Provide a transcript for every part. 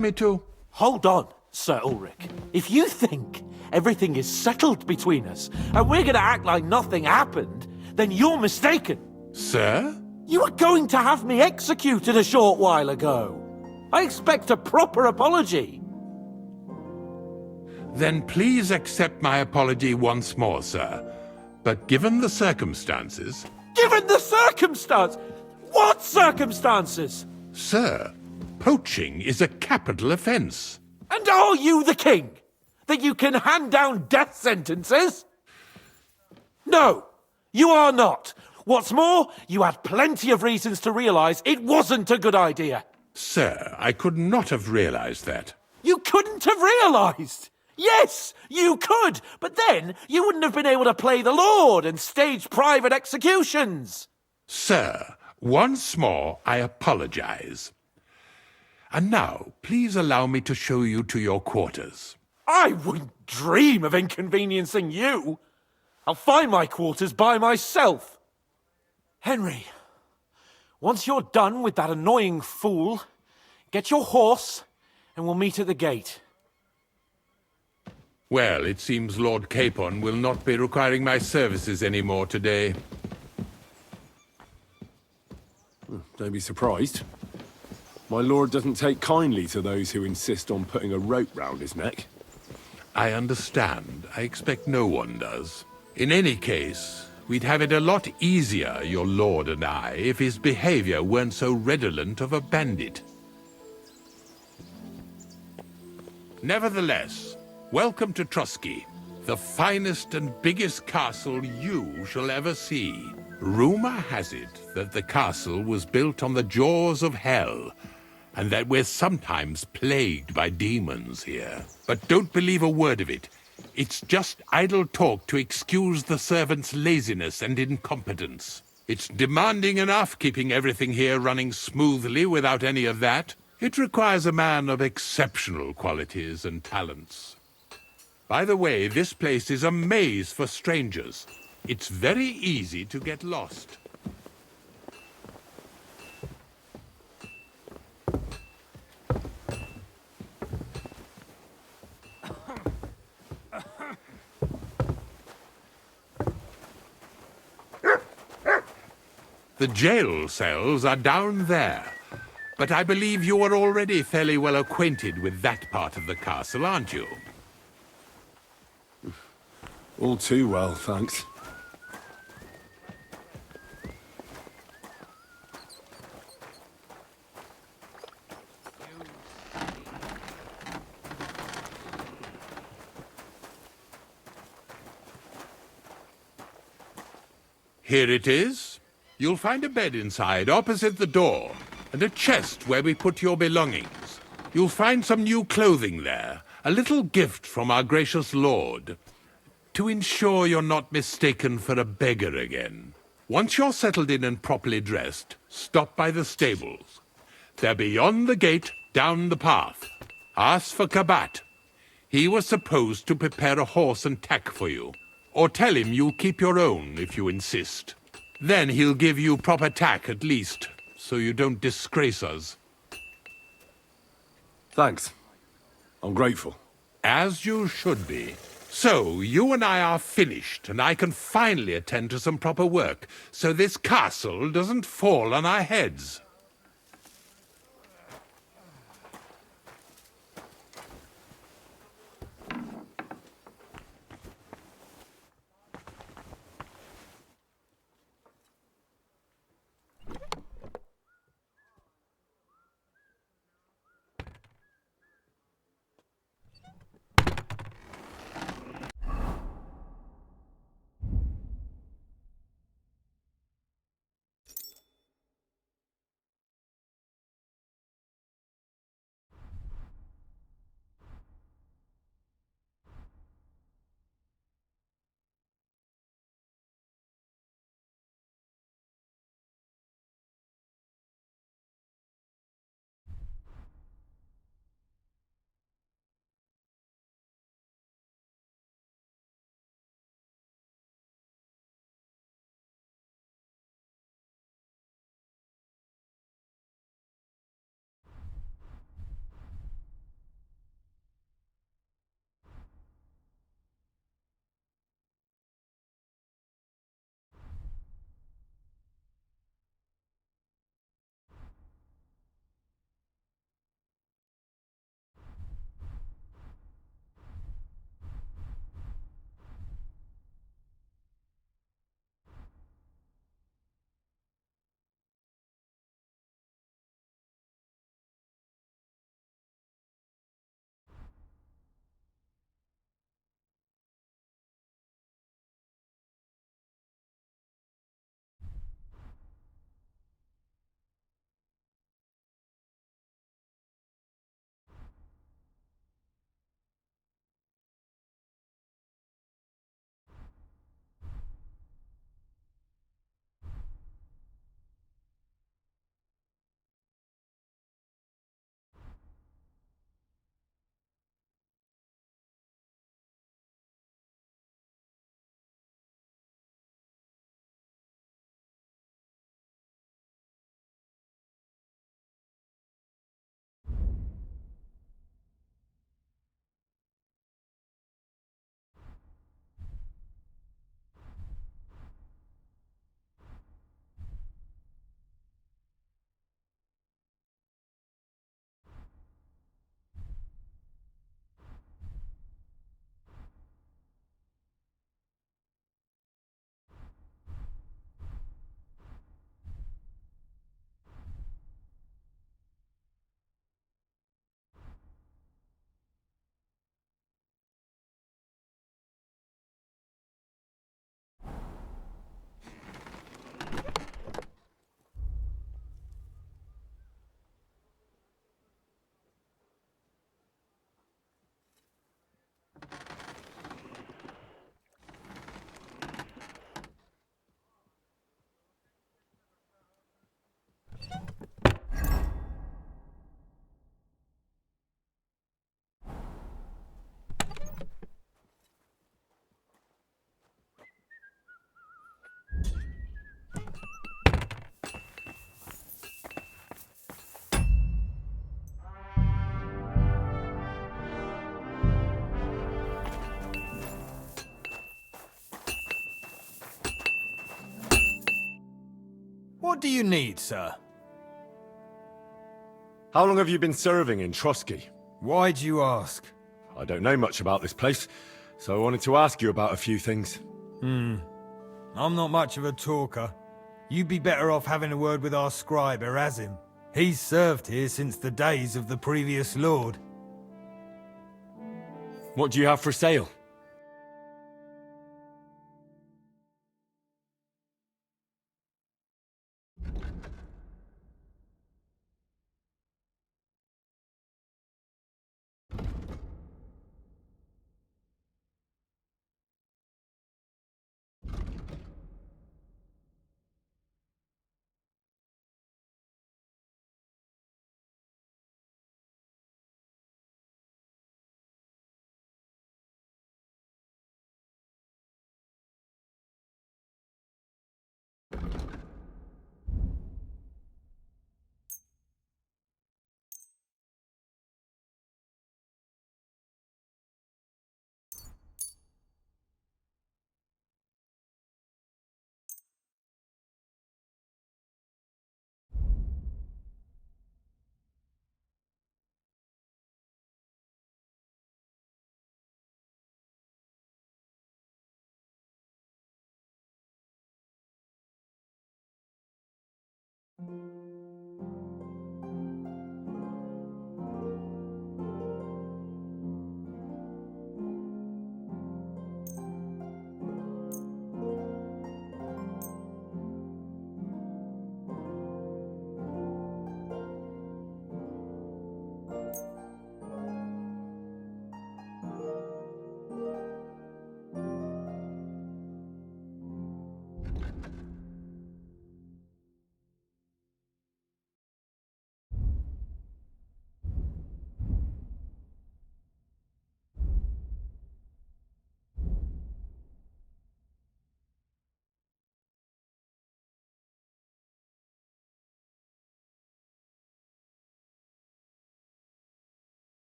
me to? Hold on, Sir Ulrich. If you think everything is settled between us, and we're gonna act like nothing happened, then you're mistaken. Sir? You were going to have me executed a short while ago. I expect a proper apology. Then please accept my apology once more, sir. But given the circumstances... Given the circumstance? What circumstances? Sir, poaching is a capital offense. And are you the king? That you can hand down death sentences? No, you are not. What's more, you had plenty of reasons to realize it wasn't a good idea. Sir, I could not have realized that. You couldn't have realized! Yes, you could, but then you wouldn't have been able to play the Lord and stage private executions. Sir, once more I apologize. And now, please allow me to show you to your quarters. I wouldn't dream of inconveniencing you. I'll find my quarters by myself. Henry, once you're done with that annoying fool, get your horse and we'll meet at the gate. Well, it seems Lord Capon will not be requiring my services anymore today. Don't be surprised. My lord doesn't take kindly to those who insist on putting a rope round his neck. I understand. I expect no one does. In any case, we'd have it a lot easier, your lord and I, if his behavior weren't so redolent of a bandit. Nevertheless, welcome to Trusky, the finest and biggest castle you shall ever see. Rumor has it that the castle was built on the jaws of hell, and that we're sometimes plagued by demons here. But don't believe a word of it. It's just idle talk to excuse the servants' laziness and incompetence. It's demanding enough keeping everything here running smoothly without any of that. It requires a man of exceptional qualities and talents. By the way, this place is a maze for strangers. It's very easy to get lost. The jail cells are down there, but I believe you are already fairly well acquainted with that part of the castle, aren't you? All too well, thanks. Here it is. You'll find a bed inside, opposite the door, and a chest where we put your belongings. You'll find some new clothing there, a little gift from our gracious lord, to ensure you're not mistaken for a beggar again. Once you're settled in and properly dressed, stop by the stables. They're beyond the gate, down the path. Ask for Kabat. He was supposed to prepare a horse and tack for you. Or tell him you'll keep your own if you insist. Then he'll give you proper tack at least, so you don't disgrace us. Thanks. I'm grateful. As you should be. So, you and I are finished, and I can finally attend to some proper work, so this castle doesn't fall on our heads. What do you need, sir? How long have you been serving in Trusky? Why do you ask? I don't know much about this place, so I wanted to ask you about a few things. I'm not much of a talker. You'd be better off having a word with our scribe, Erasim. He's served here since the days of the previous lord. What do you have for sale?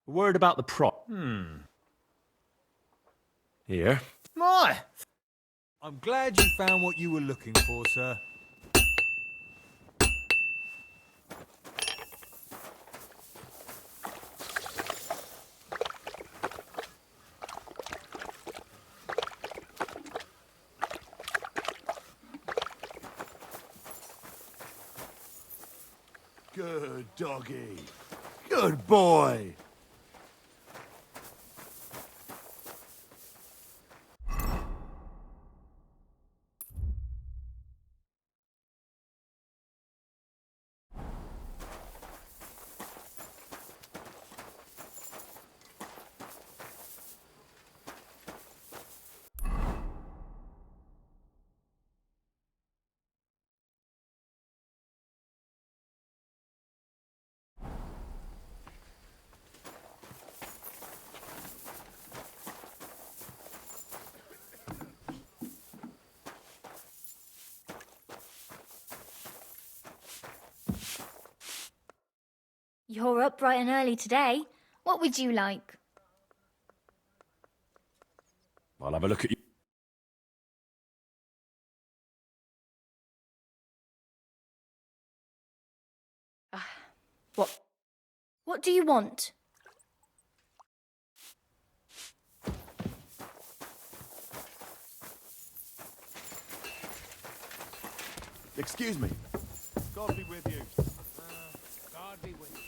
A word about the prop. Here. My! I'm glad you found what you were looking for, sir. Good doggy. Good boy. You're up bright and early today. What would you like? I'll have a look at you. What? What do you want? Excuse me. God be with you. God be with you.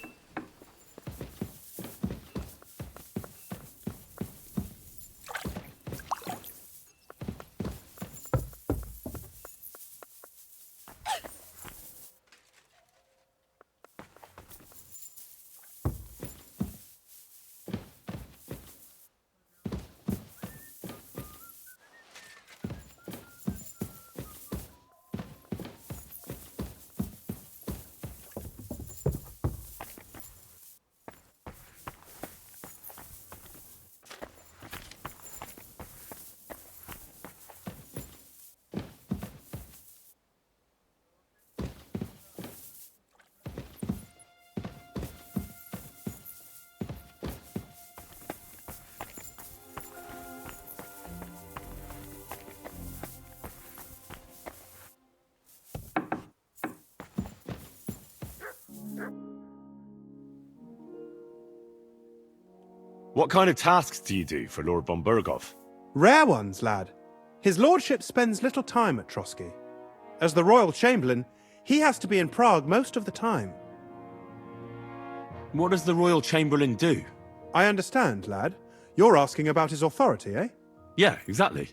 What kind of tasks do you do for Lord von Berghoff? Rare ones, lad. His lordship spends little time at Trotsky. As the royal chamberlain, he has to be in Prague most of the time. What does the royal chamberlain do? I understand, lad. You're asking about his authority, eh? Yeah, exactly.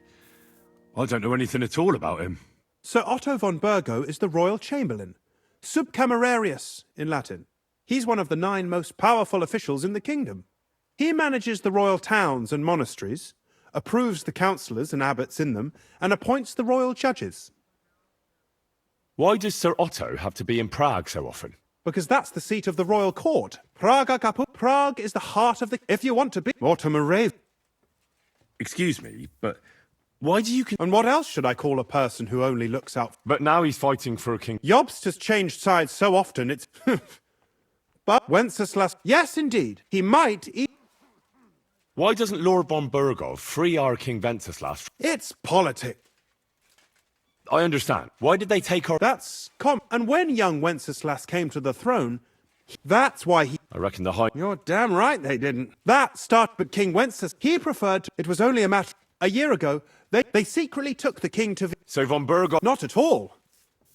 I don't know anything at all about him. Sir Otto von Burgo is the royal chamberlain, subcamerarius in Latin. He's one of the 9 most powerful officials in the kingdom. He manages the royal towns and monasteries, approves the councillors and abbots in them, and appoints the royal judges. Why does Sir Otto have to be in Prague so often? Because that's the seat of the royal court. Prague is the heart of the... If you want to be... Mortimer. Excuse me, but why do you... And what else should I call a person who only looks out... But now he's fighting for a king... Jobst has changed sides so often, it's... But Wenceslas... Yes, indeed. He might... Why doesn't Lord von Berghoff free our King Wenceslas? It's politics. I understand. Why did they take our... That's And when young Wenceslas came to the throne, that's why he... I reckon the high... You're damn right they didn't. That start, but King Wenceslas, he preferred... It was only a matter... A year ago, they secretly took the king to... So von Berghoff... Not at all.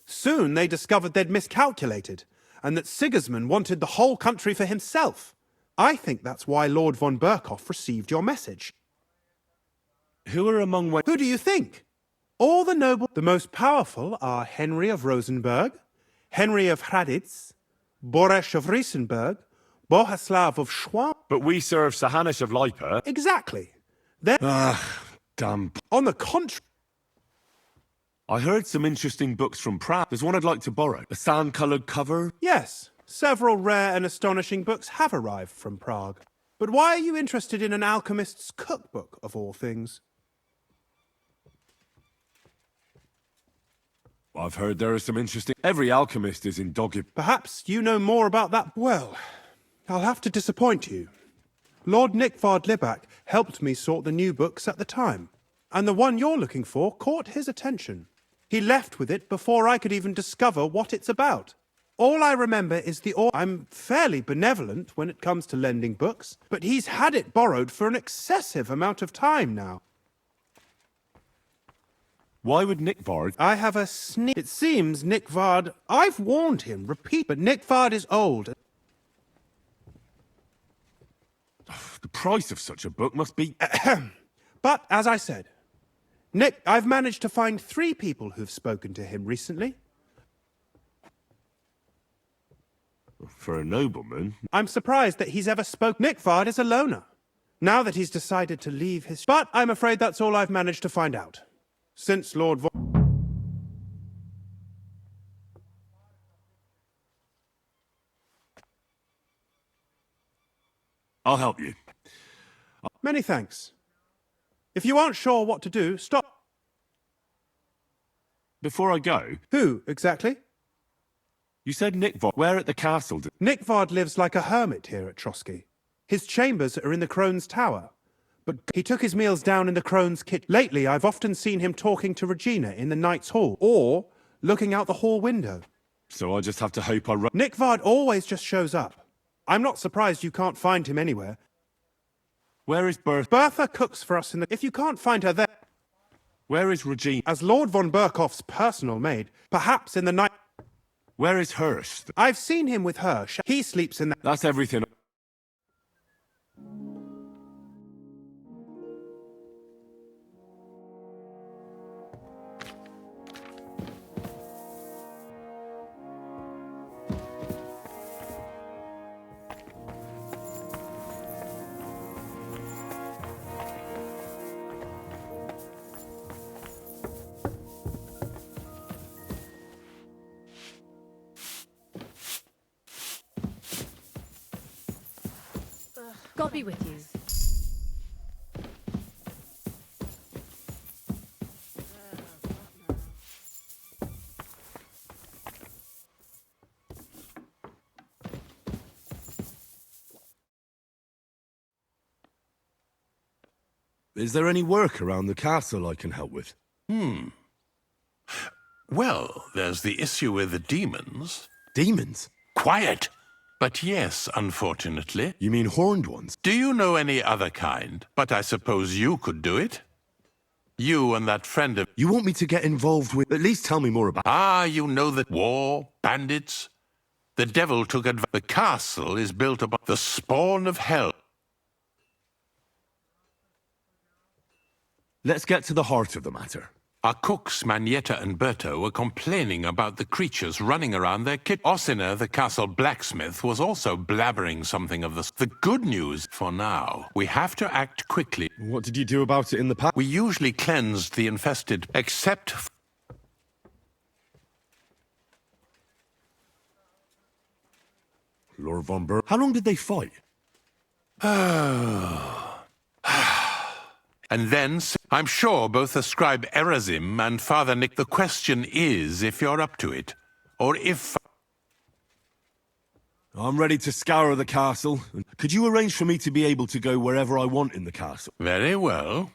Soon they discovered they'd miscalculated, and that Sigismund wanted the whole country for himself. I think that's why Lord von Berkhoff received your message. Who are among... Who do you think? All the noble... The most powerful are Henry of Rosenberg, Henry of Hraditz, Boresh of Riesenberg, Bohuslav of Schwab... But we serve Sahanis of Lipa. Exactly. Then... Damn. On the contrary... I heard some interesting books from Prague. There's one I'd like to borrow. A sand-coloured cover. Yes, several rare and astonishing books have arrived from Prague. But why are you interested in an alchemist's cookbook, of all things? I've heard there are some interesting... Every alchemist is in doggy... Perhaps you know more about that. Well, I'll have to disappoint you. Lord Nickvard Libak helped me sort the new books at the time, and the one you're looking for caught his attention. He left with it before I could even discover what it's about. All I remember is I'm fairly benevolent when it comes to lending books, but he's had it borrowed for an excessive amount of time now. Why would Nickvard... I have a sneak... It seems Nickvard... I've warned him, but Nickvard is old. The price of such a book must be... But, as I said, I've managed to find 3 people who've spoken to him recently. For a nobleman... I'm surprised that he's ever spoken. Nickvard is a loner. Now that he's decided to leave his... But I'm afraid that's all I've managed to find out. Since Lord I'll help you. Many thanks. If you aren't sure what to do, stop. Before I go... Who, exactly? You said Nickvard. Where at the castle? Nickvard lives like a hermit here at Trotsky. His chambers are in the Crone's Tower, but he took his meals down in the Crone's kitchen. Lately, I've often seen him talking to Regina in the Knight's Hall, or looking out the hall window. So I just have to hope I run. Nickvard always just shows up. I'm not surprised you can't find him anywhere. Where is Bertha? Bertha cooks for us in the... If you can't find her there... Where is Regina? As Lord von Berkhoff's personal maid, perhaps in the night... Where is Hurst? I've seen him with her. He sleeps in the... That's everything. God be with you. Is there any work around the castle I can help with? Well, there's the issue with the demons. Demons? Quiet! But yes, unfortunately. You mean horned ones? Do you know any other kind? But I suppose you could do it. You and that friend of... You want me to get involved with... At least tell me more about... Ah, you know that war, bandits. The devil took advantage. The castle is built upon the spawn of hell. Let's get to the heart of the matter. Our cooks, Manietta and Berto, were complaining about the creatures running around their kitchen. Ossiner, the castle blacksmith, was also blabbering something of this. The good news, for now, we have to act quickly. What did you do about it in the past? We usually cleansed the infested, except... Lord von Ber... How long did they fight? And then, I'm sure both the scribe Erazim and Father Nick... The question is if you're up to it, or if... I'm ready to scour the castle. Could you arrange for me to be able to go wherever I want in the castle? Very well.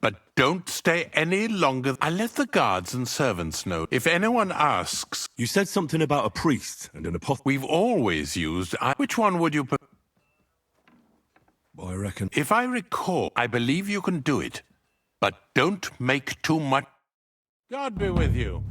But don't stay any longer. I'll let the guards and servants know. If anyone asks... You said something about a priest and an apothecary. We've always used... Which one would you... I reckon... If I recall, I believe you can do it. But don't make too much... God be with you.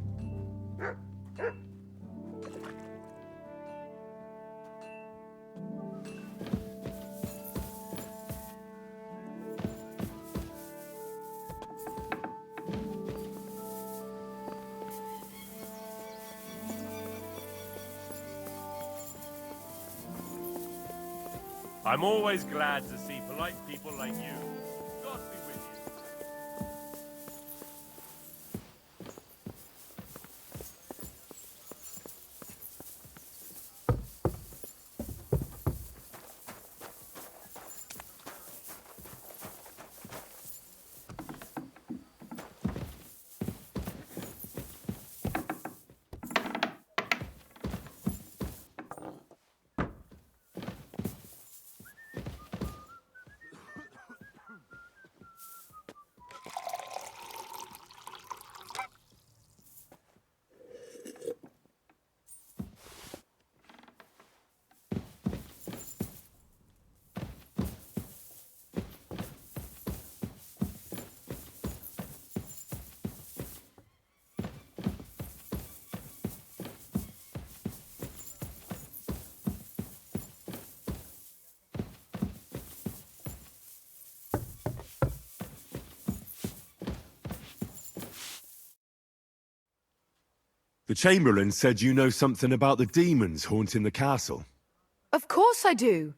I'm always glad to see polite people like you. God be with you. The Chamberlain said you know something about the demons haunting the castle. Of course I do.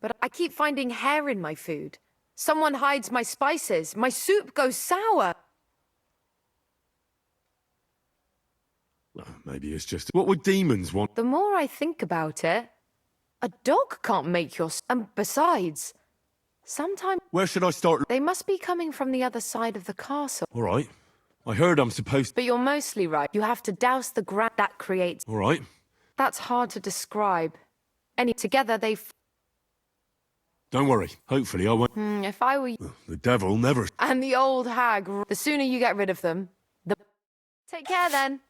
But I keep finding hair in my food. Someone hides my spices. My soup goes sour. Well, maybe it's just... What would demons want? The more I think about it, a dog can't make your... And besides, sometimes... Where should I start? They must be coming from the other side of the castle. All right. I heard I'm supposed... But you're mostly right. You have to douse the ground that creates... All right. That's hard to describe. Together they... Don't worry. Hopefully I won't... if I were you... The devil never... And the old hag, the sooner you get rid of them, the... Take care then.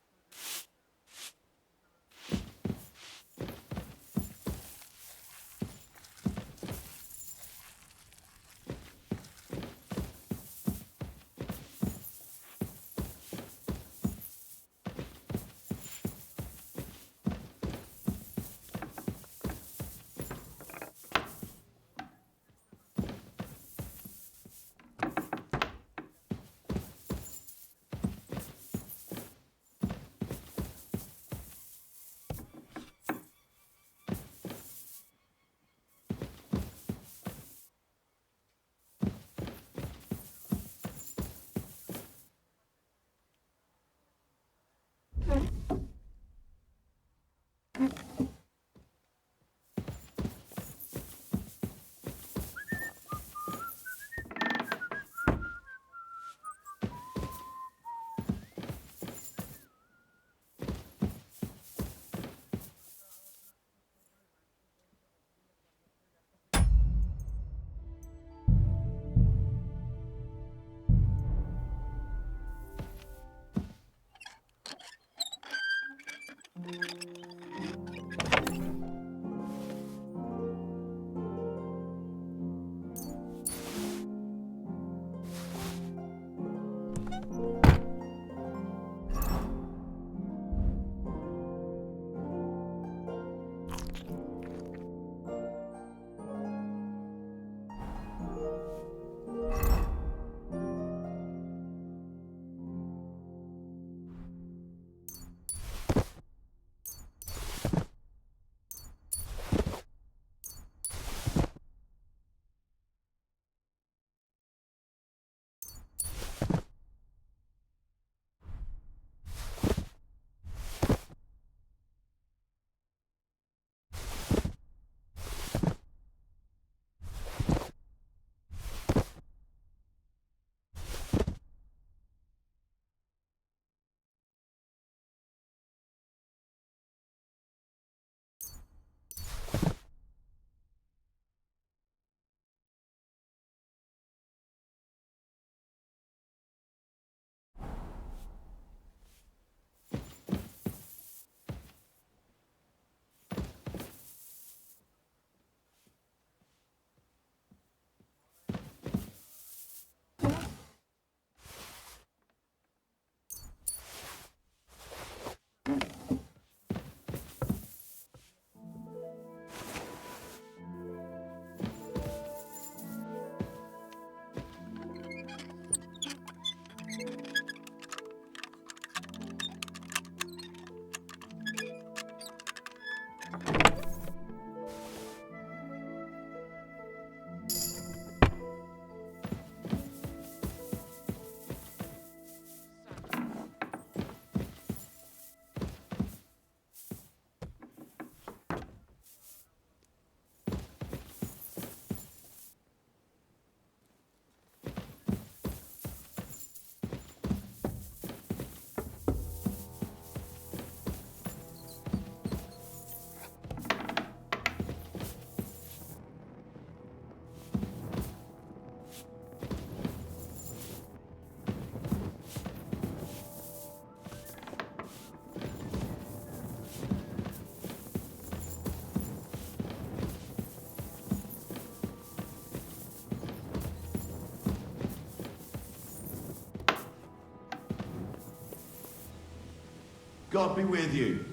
God be with you.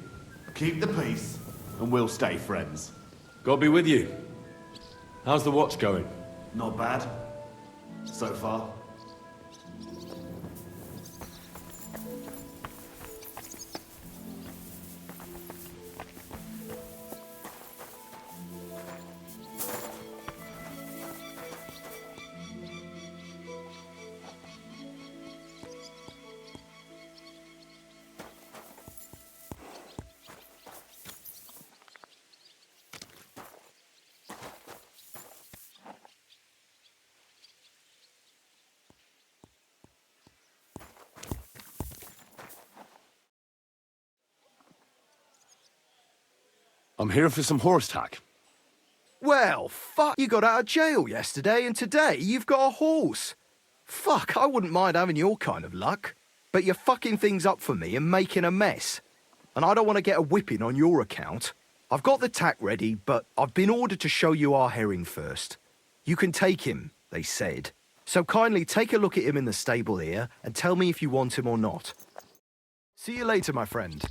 Keep the peace, and we'll stay friends. God be with you. How's the watch going? Not bad. So far. I'm here for some horse tack. Well, fuck, you got out of jail yesterday and today you've got a horse. Fuck, I wouldn't mind having your kind of luck. But you're fucking things up for me and making a mess. And I don't want to get a whipping on your account. I've got the tack ready, but I've been ordered to show you our herring first. You can take him, they said. So kindly take a look at him in the stable here and tell me if you want him or not. See you later, my friend.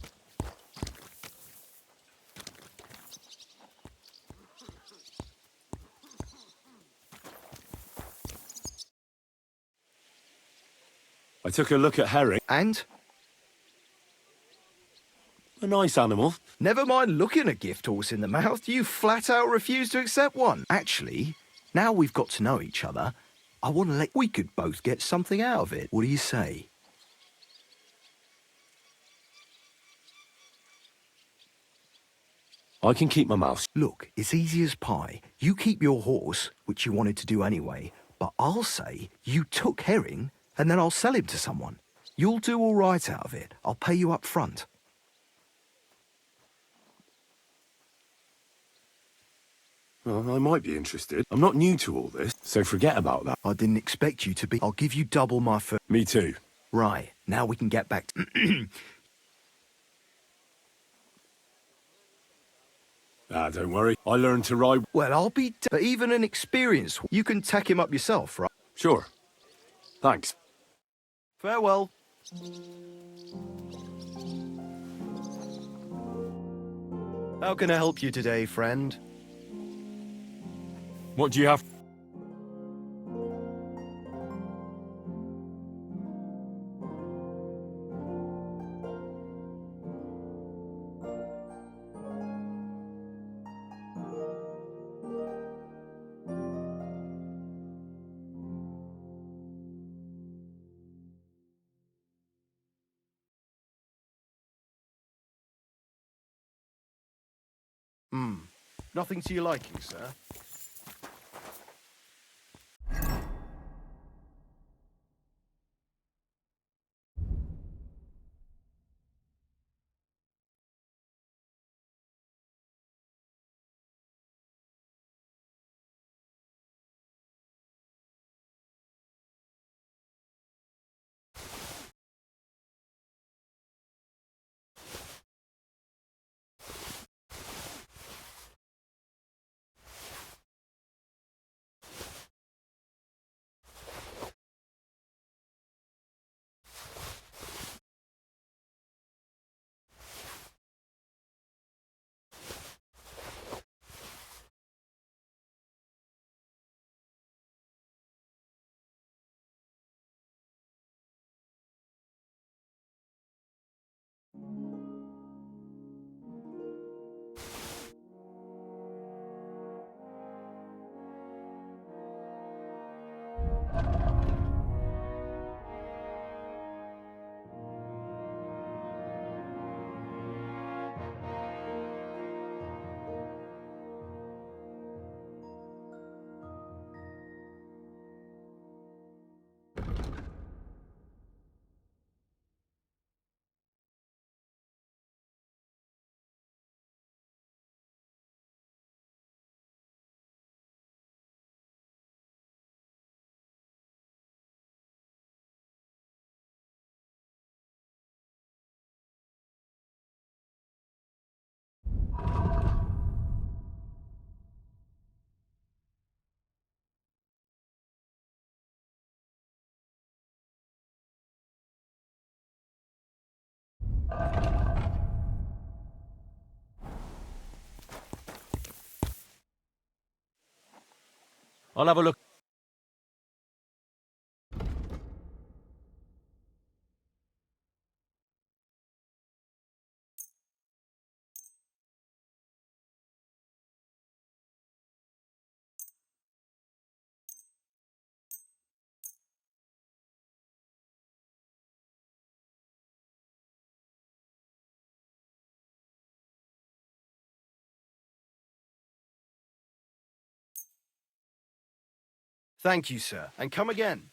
I took a look at herring. And? A nice animal. Never mind looking a gift horse in the mouth, you flat out refuse to accept one. Actually, now we've got to know each other, I want to we could both get something out of it. What do you say? I can keep my mouth. Look, it's easy as pie. You keep your horse, which you wanted to do anyway, but I'll say you took herring and then I'll sell him to someone. You'll do all right out of it. I'll pay you up front. Well, I might be interested. I'm not new to all this, so forget about that. I didn't expect you to be. I'll give you double my fee. Me too. Right, now we can get back to... Don't worry. I learned to ride. Well, I'll be... But even an experienced... You can tack him up yourself, right? Sure. Thanks. Farewell. How can I help you today, friend? What do you have? Nothing to your liking, sir? I'll have a look. Thank you, sir. And come again.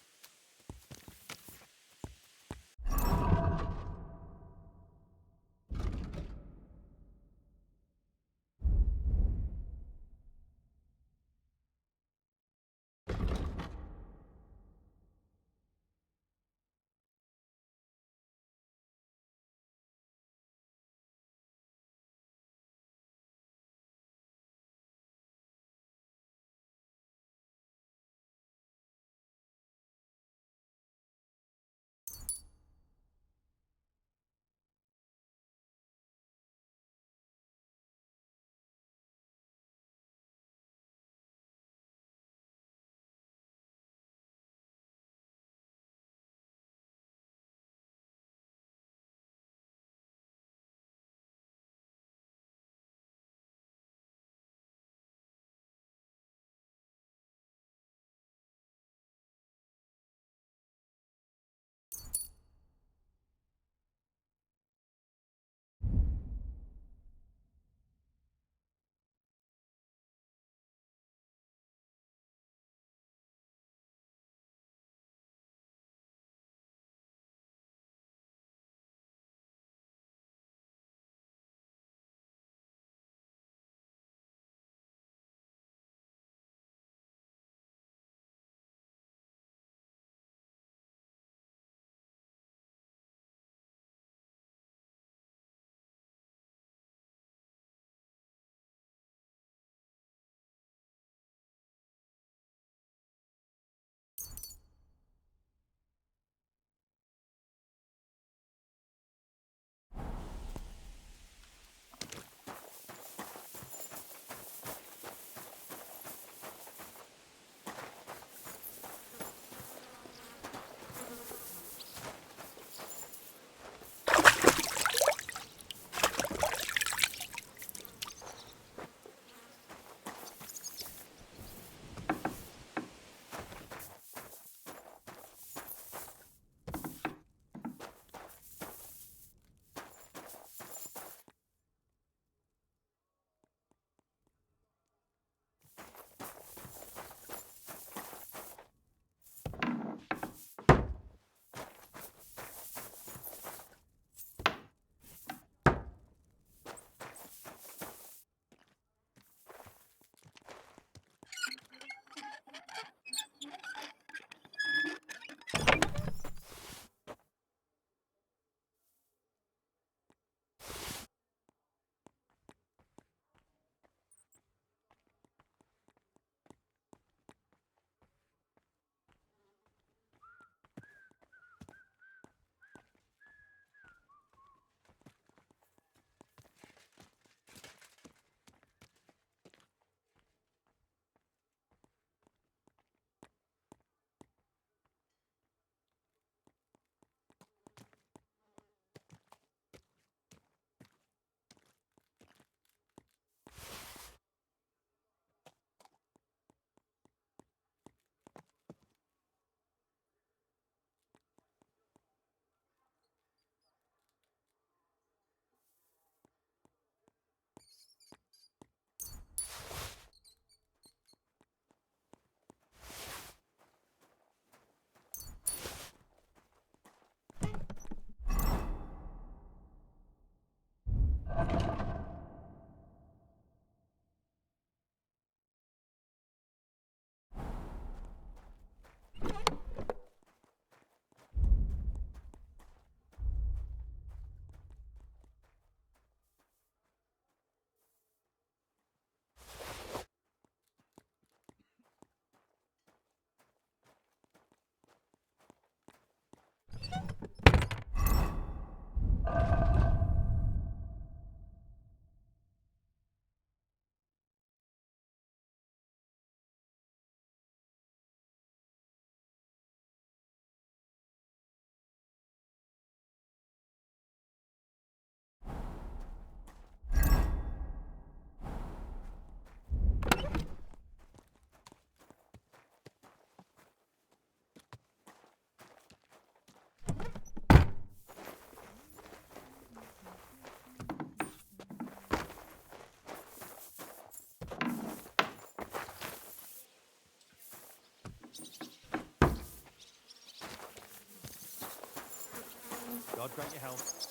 God grant you health.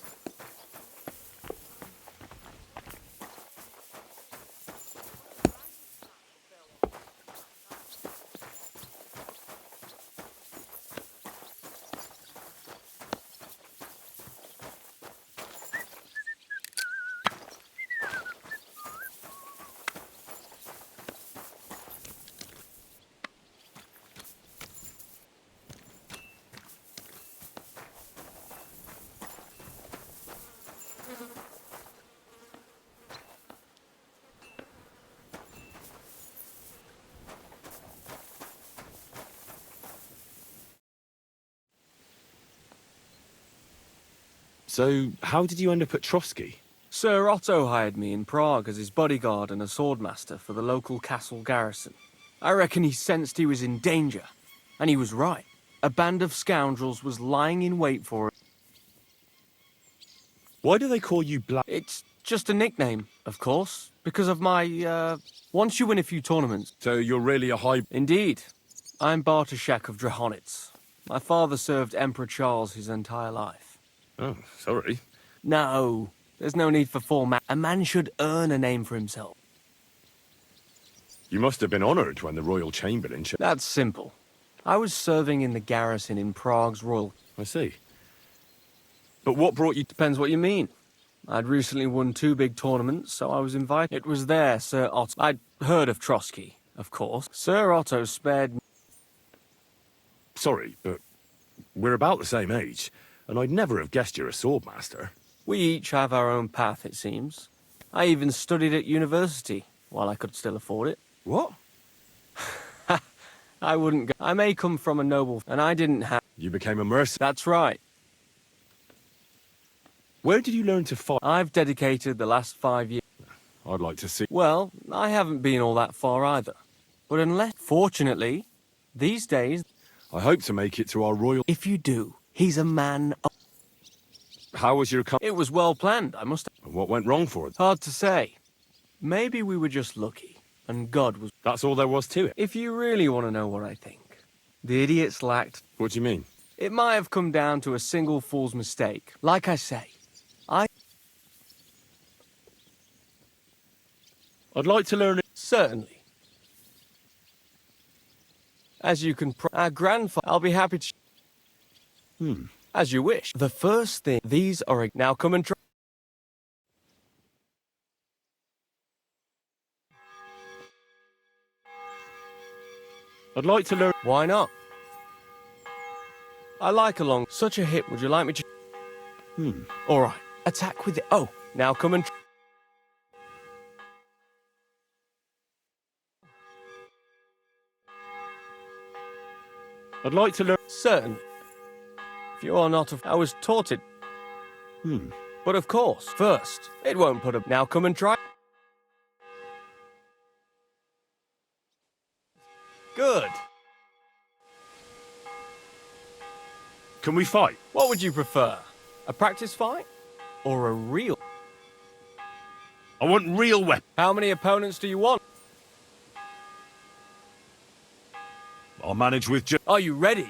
So, how did you end up at Trotsky? Sir Otto hired me in Prague as his bodyguard and a swordmaster for the local castle garrison. I reckon he sensed he was in danger, and he was right. A band of scoundrels was lying in wait for him. Why do they call you Black? It's just a nickname, of course, because of my, once you win a few tournaments. So you're really a high... Indeed. I'm Bartoszek of Drahonitz. My father served Emperor Charles his entire life. Oh, sorry. No, there's no need for format. A man should earn a name for himself. You must have been honoured when the Royal Chamberlain... That's simple. I was serving in the garrison in Prague's Royal... I see. But what brought you... Depends what you mean. I'd recently won 2 big tournaments, so I was invited. It was there, Sir Otto... I'd heard of Trotsky, of course. Sir Otto spared me... Sorry, but we're about the same age, and I'd never have guessed you're a swordmaster. We each have our own path, it seems. I even studied at university, while I could still afford it. What? I wouldn't go... I may come from a noble... And I didn't have... You became a mercenary? That's right. Where did you learn to fight? I've dedicated the last 5 years... I'd like to see... Well, I haven't been all that far either. But unless... Fortunately, these days... I hope to make it to our royal... If you do, he's a man of... How was your... It was well planned, I must... What went wrong for it? Hard to say. Maybe we were just lucky, and God was... That's all there was to it? If you really want to know what I think, the idiots lacked... What do you mean? It might have come down to a single fool's mistake. Like I say, I'd like to learn it. Certainly. As you can... Our grandfather... I'll be happy to... As you wish. The first thing... These are... Now come and try... I'd like to learn... Why not? I like a long... Such a hit. Would you like me to... All right. Attack with it. Oh, now come and... I'd like to learn... Certain. If you are not... I was taught it. But of course, first, it won't put a... Now come and try... Good. Can we fight? What would you prefer? A practice fight? Or a real... I want real weapons. How many opponents do you want? I'll manage with just... Are you ready?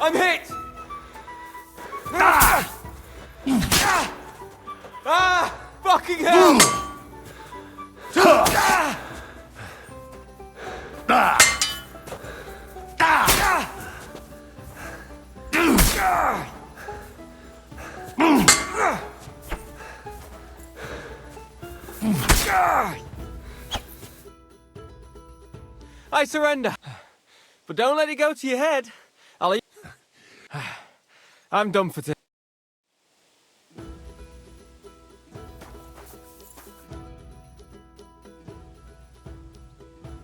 I'm hit! Fucking hell! I surrender. But don't let it go to your head. I'm done for today.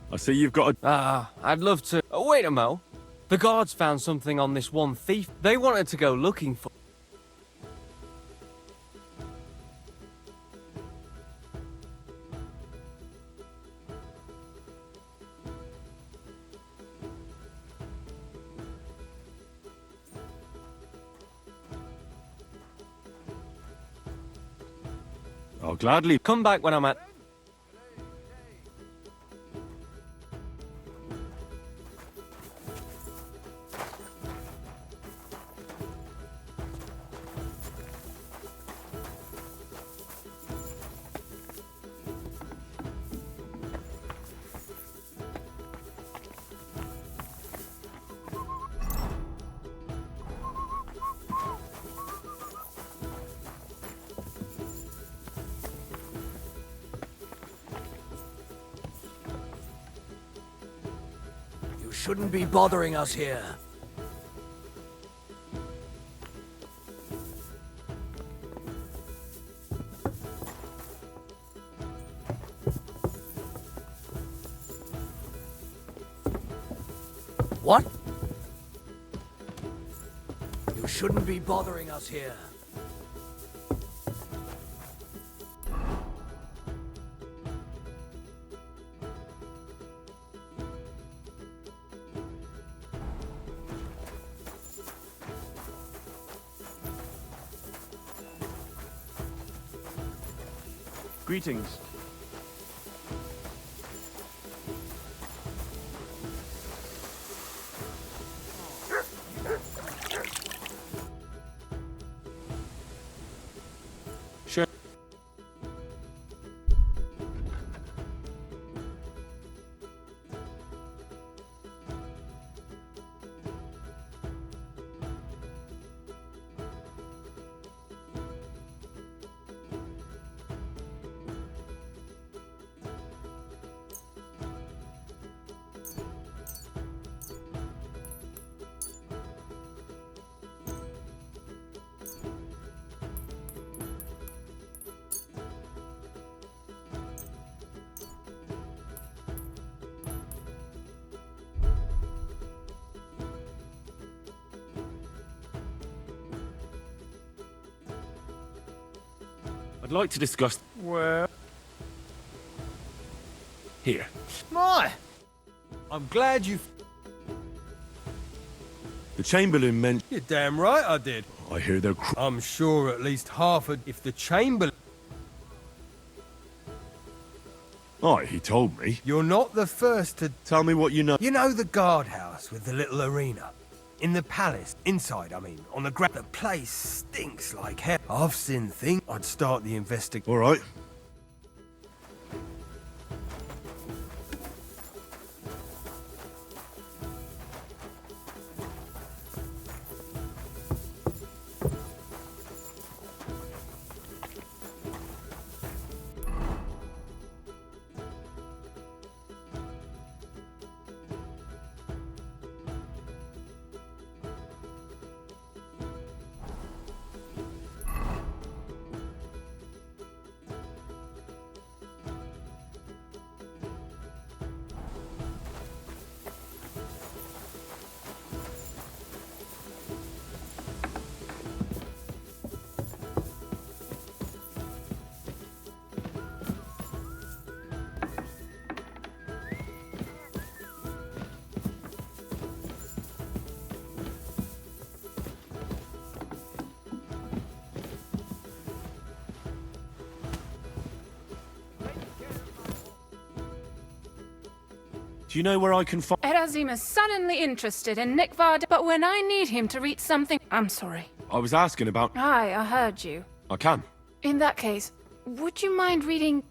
I see you've got a... I'd love to... Oh, wait a mo. The guards found something on this one thief. They wanted to go looking for... I'll gladly... Come back when I'm at... You shouldn't be bothering us here. What? You shouldn't be bothering us here. Greetings. Sure. I'd like to discuss... Well... Here. My! I'm glad you... The Chamberlain meant... You're damn right I did. I hear they're... I'm sure at least half of... If the Chamberlain... Aye, he told me. You're not the first to... Tell me what you know. You know the guardhouse with the little arena? In the palace, inside, I mean, on the ground. The place stinks like hell. I've seen things. I'd start the investigation. All right. Do you know where I can find... Erazim is suddenly interested in Nikvad, but when I need him to read something... I'm sorry. I was asking about... Aye, I heard you. I can. In that case, would you mind reading...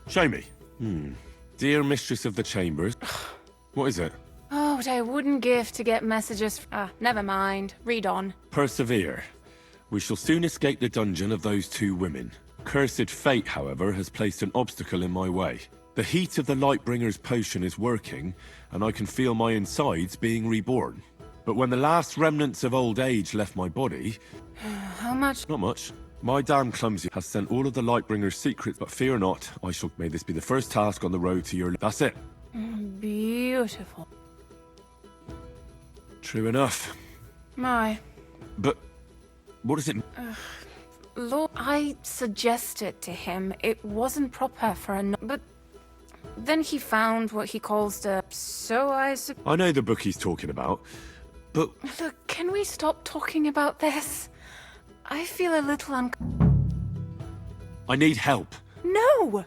Show me. Dear Mistress of the Chambers. What is it? Oh, what I wouldn't give to get messages... never mind. Read on. Persevere. We shall soon escape the dungeon of those two women. Cursed fate, however, has placed an obstacle in my way. The heat of the Lightbringer's potion is working, and I can feel my insides being reborn. But when the last remnants of old age left my body... How much? Not much. My damn clumsy has sent all of the Lightbringer's secrets, but fear not, I shall... May this be the first task on the road to your... That's it. Beautiful. True enough. My. But... what does it... Lord, I suggested to him it wasn't proper for a... But... then he found what he calls the... So I know the book he's talking about, but... Look, can we stop talking about this? I feel a little I need help. No!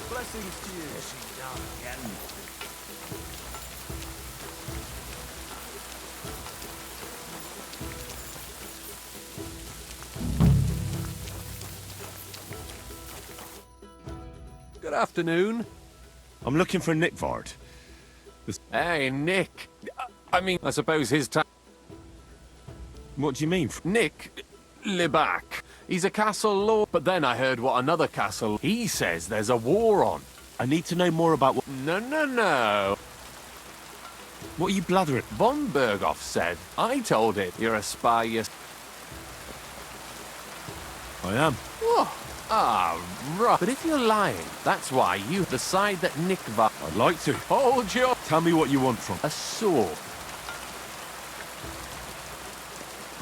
Blessings to you. Blessings down again. Good afternoon. I'm looking for Nickvard. Hey, Nick. I suppose his time. What do you mean? Nick Libac. He's a castle lord. But then I heard what another castle. He says there's a war on. I need to know more about what... No. What are you blathering? Von Berghoff said. I told him you're a spy. I am. Oh, right. But if you're lying, that's why you decide that Nickvard. I'd like to. Hold your... Tell me what you want from... A sword.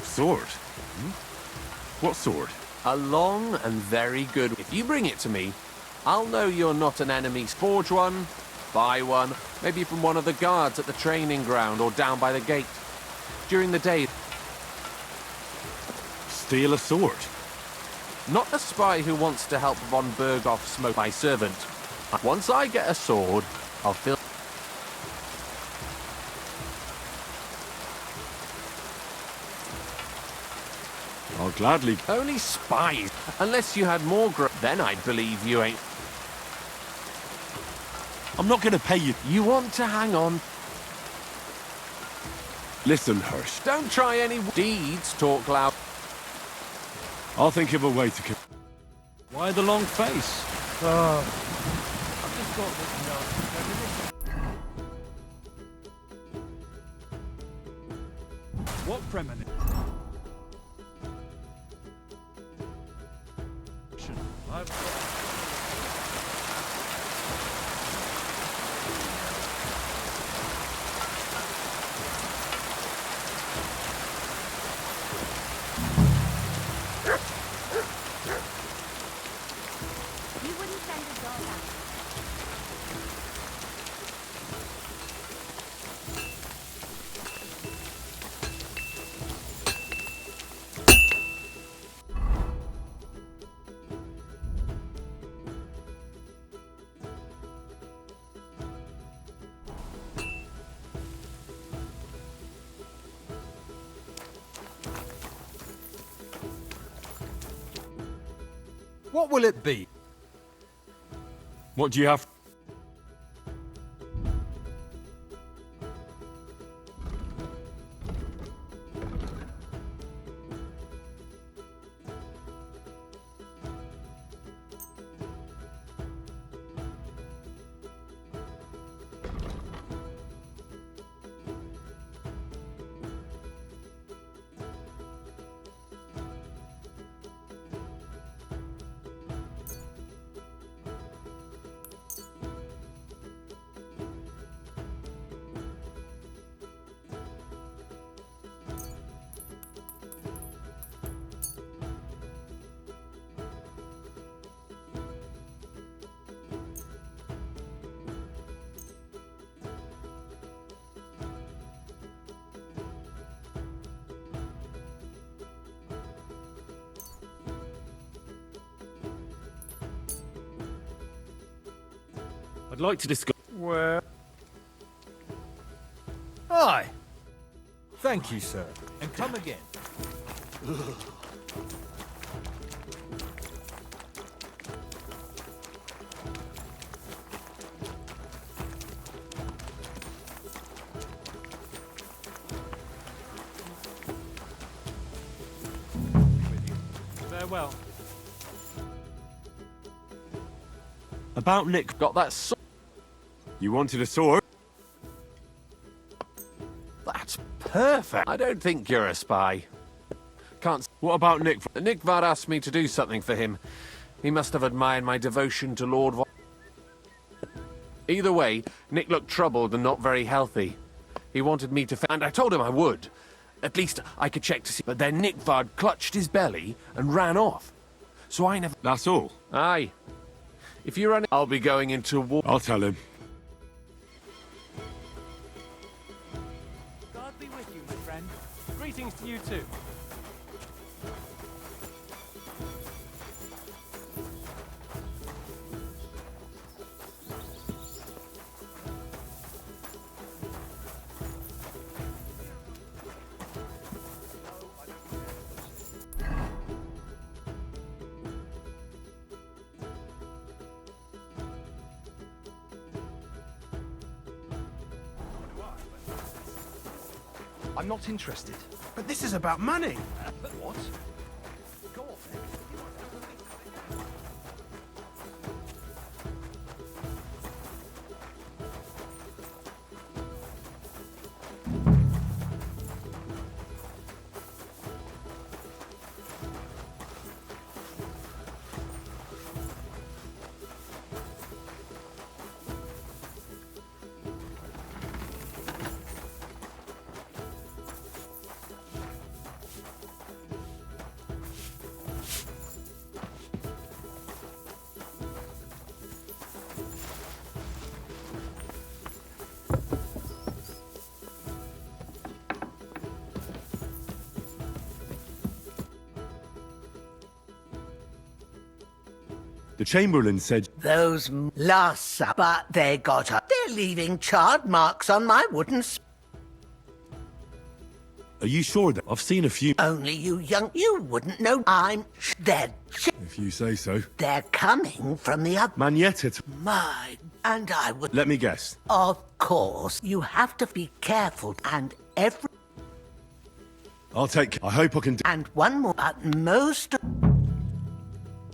Sword? What sword? A long and very good. If you bring it to me, I'll know you're not an enemy. Forge one, buy one, maybe from one of the guards at the training ground or down by the gate. During the day. Steal a sword? Not a spy who wants to help von Berghoff smoke my servant. Once I get a sword, I'll fill... I'll gladly... Only spies. Unless you had more then I'd believe you ain't... I'm not going to pay you. You want to hang on? Listen, Hirsch. Don't try any deeds, talk loud. I'll think of a way to... Why the long face? I've just got this What premonition? I've got... You wouldn't send a dog out. What will it be? What do you have? I'd like to discuss... Where? Aye. Thank you, sir. And come again. Farewell. About Nick... Got that sword? You wanted a sword? That's perfect. I don't think you're a spy. Can't... What about Nick... Nickvar asked me to do something for him. He must have admired my devotion to Lord... Either way, Nick looked troubled and not very healthy. He wanted me to... And I told him I would. At least I could check to see... But then Nickvar clutched his belly and ran off. So I never... That's all? Aye. If you're running... I'll be going into war... I'll tell him. God be with you, my friend. Greetings to you too. I'm not interested. But this is about money. What? Go on, then. The Chamberlain said... Those last supper they got up. They're leaving charred marks on my wooden... Are you sure that... I've seen a few... Only you young... You wouldn't know I'm... They're... If you say so. They're coming from the other... Manietta... My... And I would... Let me guess. Of course. You have to be careful and every... I'll take... I hope I can... And one more, but most...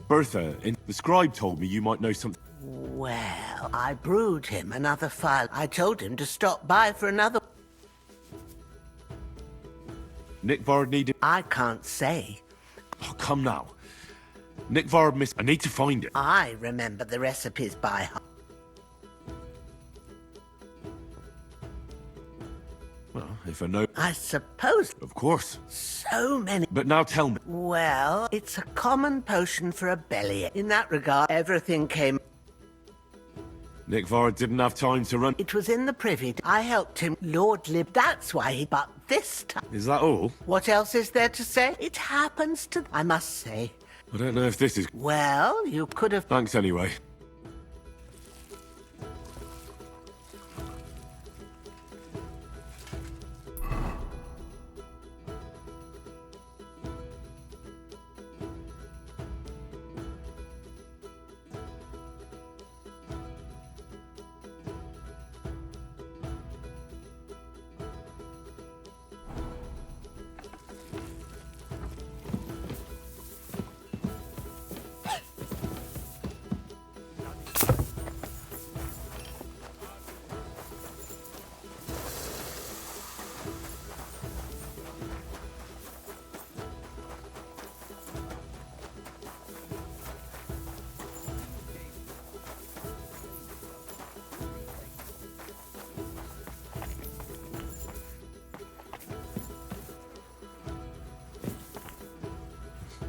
Bertha, the scribe told me you might know something... Well, I brewed him another file. I told him to stop by for another... Nickvar needed... I can't say. Oh, come now. Nickvar missed... I need to find it. I remember the recipes by heart. Well, if I know... I suppose... Of course. So many... But now tell me... Well, it's a common potion for a belly. In that regard, everything came... Nickvar didn't have time to run... It was in the privy. I helped him. Lord Lib... That's why he... But this time... Is that all? What else is there to say? It happens to... I must say... I don't know if this is... Well, you could have... Thanks anyway.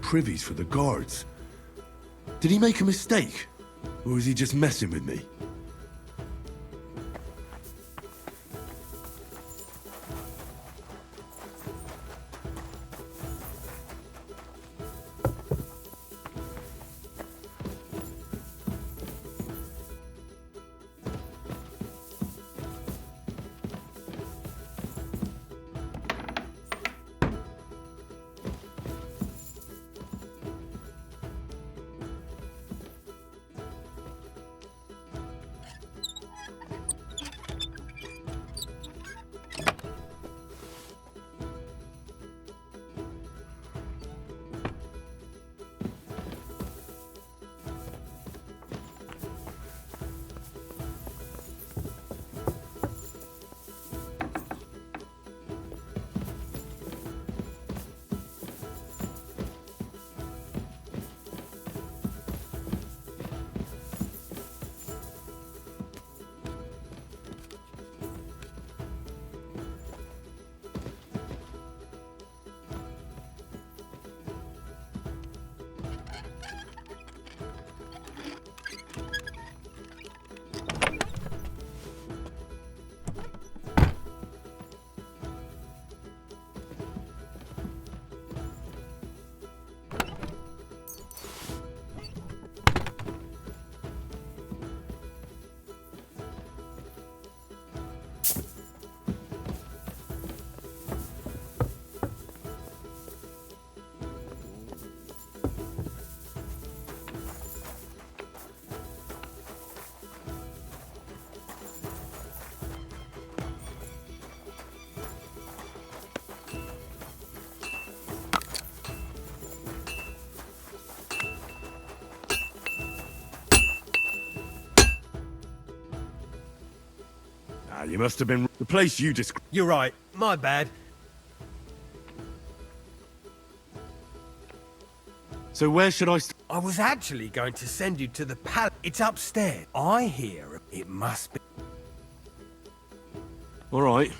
privies for the guards. Did he make a mistake? Or is he just messing with me? You must have been... The place you described... You're right. My bad. So where should I... I was actually going to send you to the palace. It's upstairs. I hear it must be... All right.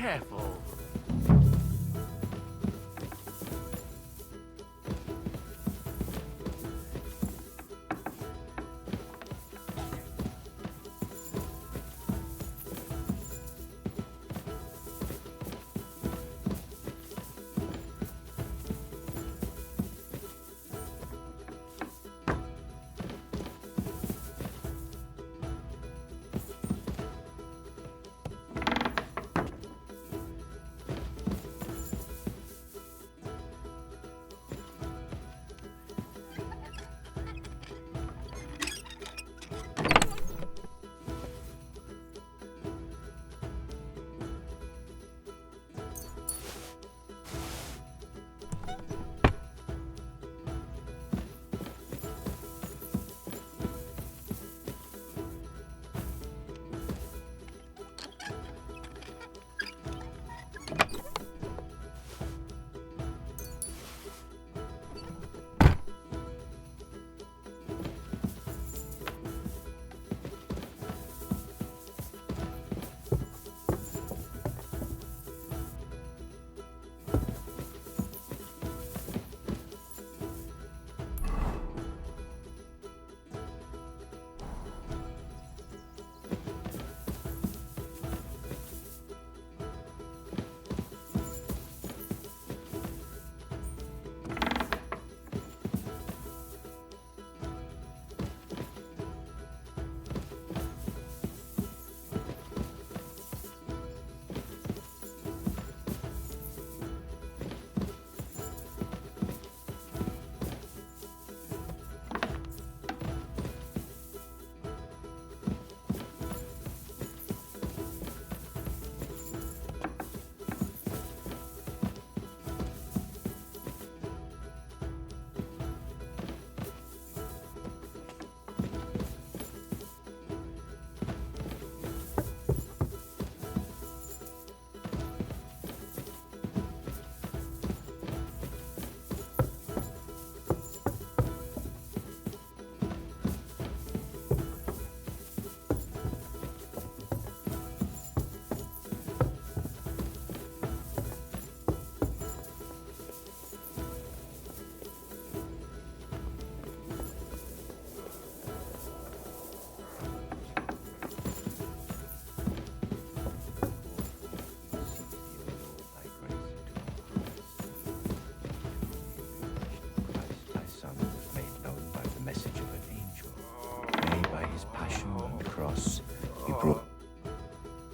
Careful.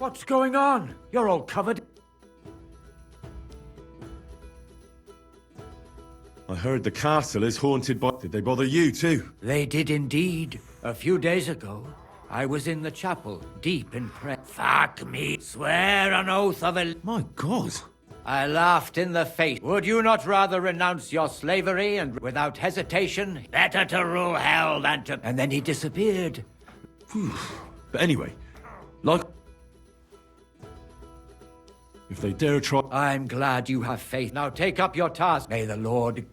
What's going on? You're all covered. I heard the castle is haunted by... Did they bother you too? They did indeed. A few days ago, I was in the chapel, deep in prayer. Fuck me. Swear an oath of a... My God. I laughed in the face. Would you not rather renounce your slavery and without hesitation? Better to rule hell than to... And then he disappeared. But anyway, like... If they dare try... I'm glad you have faith. Now take up your task. May the Lord...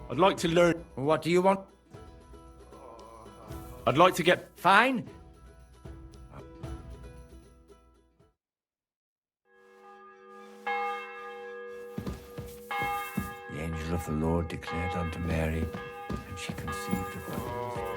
I'd like to learn... What do you want? I'd like to get... Fine. The angel of the Lord declared unto Mary, and she conceived of the Holy Spirit.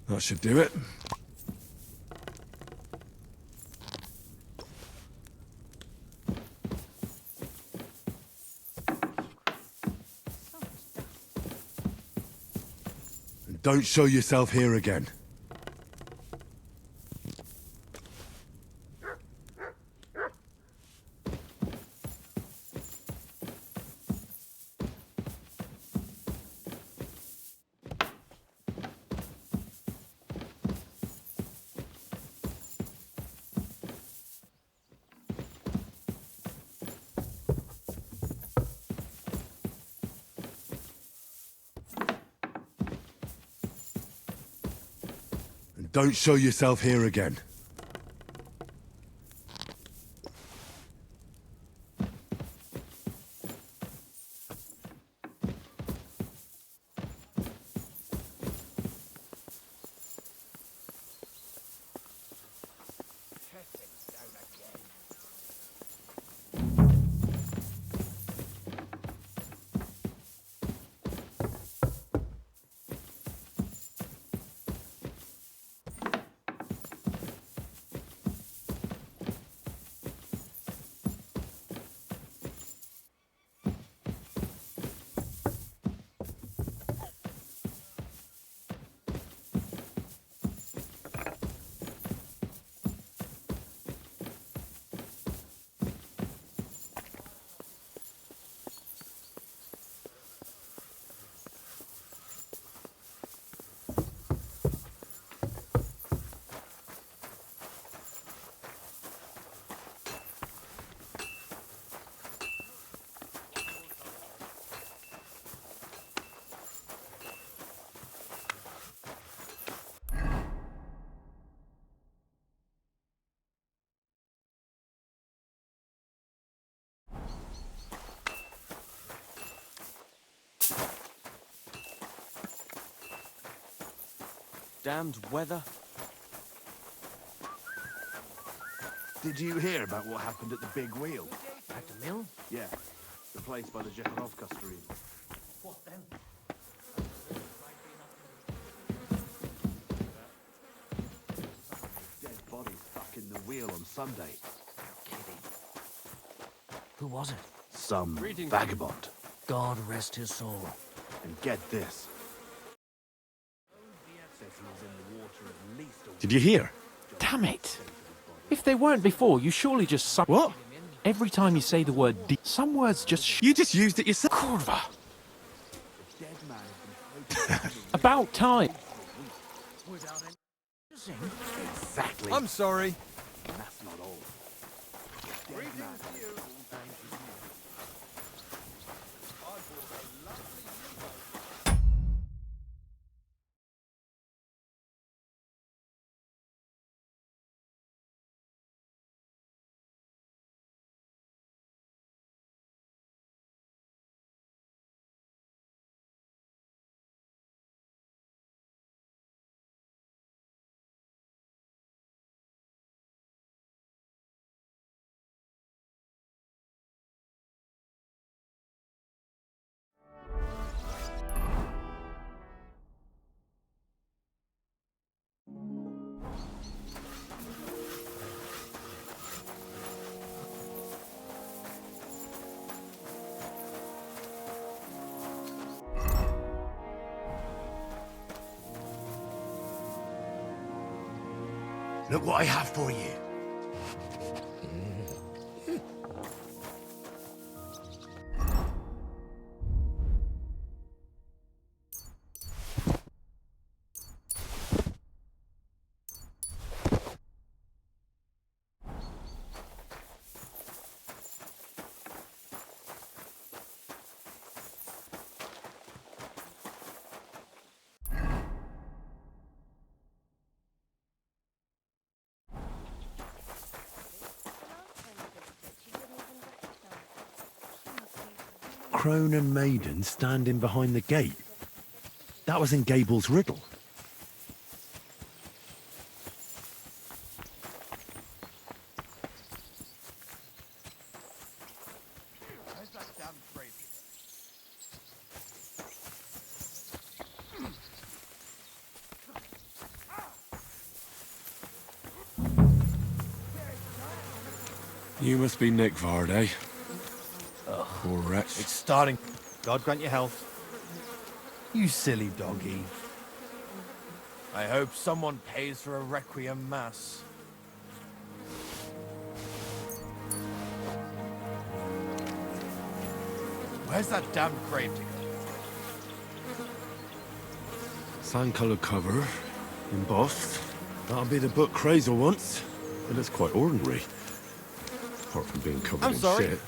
That should do it. Don't show yourself here again. Don't show yourself here again. Damned weather. Did you hear about what happened at the Big Wheel? At the mill? Yeah, the place by the Jekharovka stream. What then? Dead bodies stuck in the wheel on Sunday. Kidding. Who was it? Some vagabond. God rest his soul. And get this. Did you hear? Damn it! If they weren't before, you surely just What? Every time you say the word some words just You just used it yourself. Kurva! About time! Exactly. I'm sorry. And that's not all. Dead man. Look what I have for you. Crone and Maiden standing behind the gate. That was in Gable's riddle. Where's that damn traitor? You must be Nickvard, eh? Poor wretch. It's starting. God grant you health. You silly doggy. I hope someone pays for a requiem mass. Where's that damn gravedigger? Sand-coloured cover, embossed. That'll be the book Crazel wants. It looks quite ordinary. Apart from being covered I'm in sorry. shit.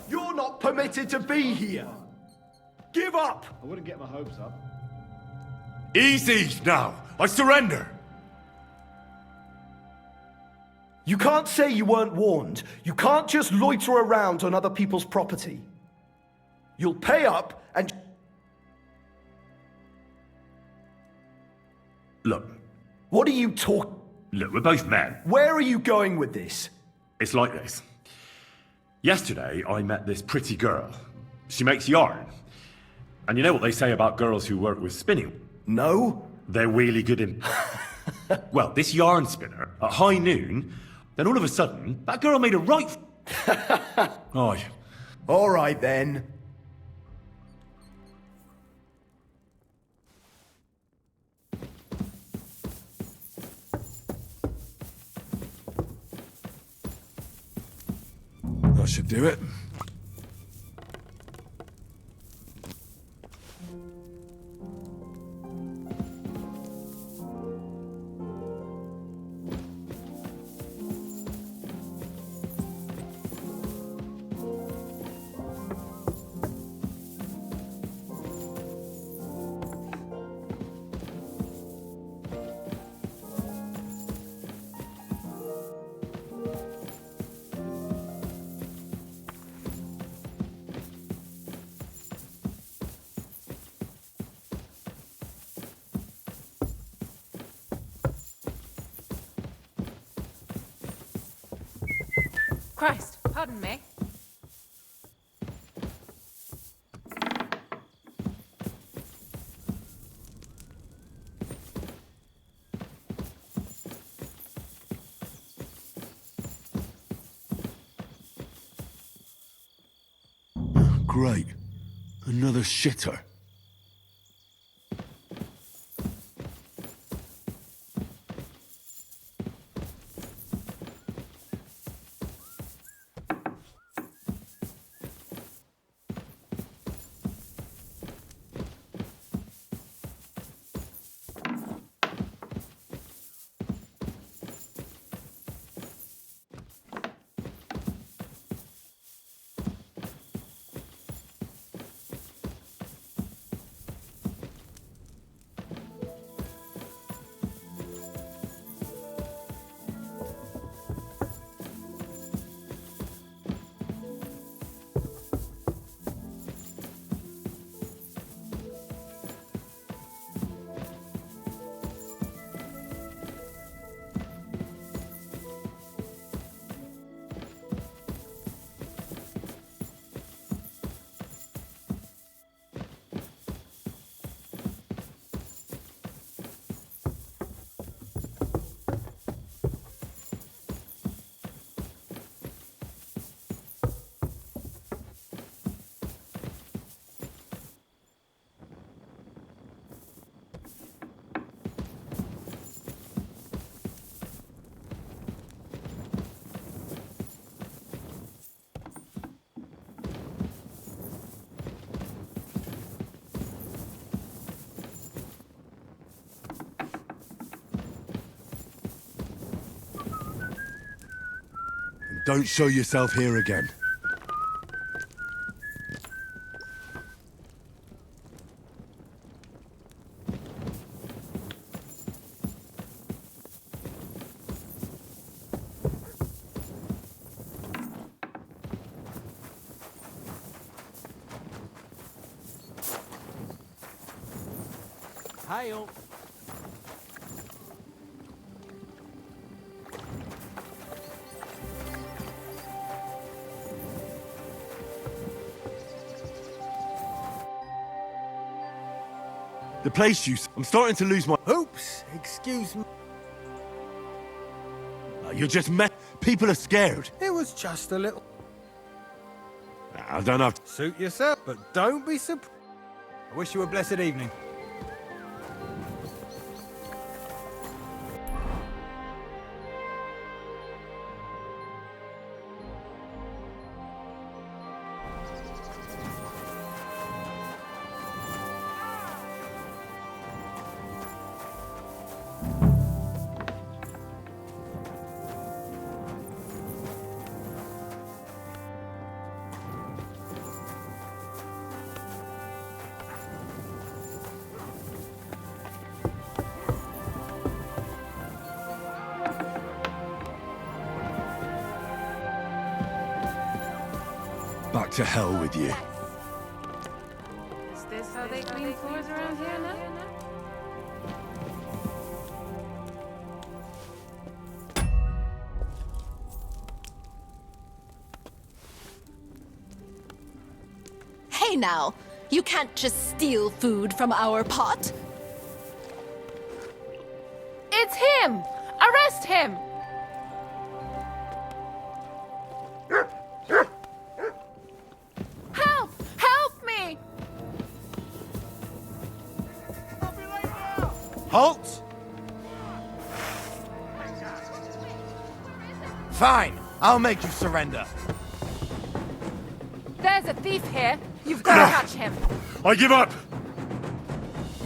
You're not permitted to be here. Give up. I wouldn't get my hopes up. Easy now. I surrender. You can't say you weren't warned. You can't just loiter around on other people's property. You'll pay up and... Look. What are you talking... Look, we're both men. Where are you going with this? It's like this. Yesterday, I met this pretty girl. She makes yarn. And you know what they say about girls who work with spinning? No. They're really good in... Well, this yarn spinner, at high noon, then all of a sudden, that girl made a right... Aye. All right, then. That should do it. Christ, pardon me. Great. Another shitter. Don't show yourself here again. Hail. The place I'm starting to lose my... Oops, excuse me. You're just people are scared. It was just a little... I don't have to... Suit yourself, but don't be surprised. I wish you a blessed evening. Back to hell with you. Is this how they clean floors around here now? Hey now, you can't just steal food from our pot. It's him! Arrest him! Help! Help me! Halt! Fine, I'll make you surrender. There's a thief here. You've got to catch him. I give up!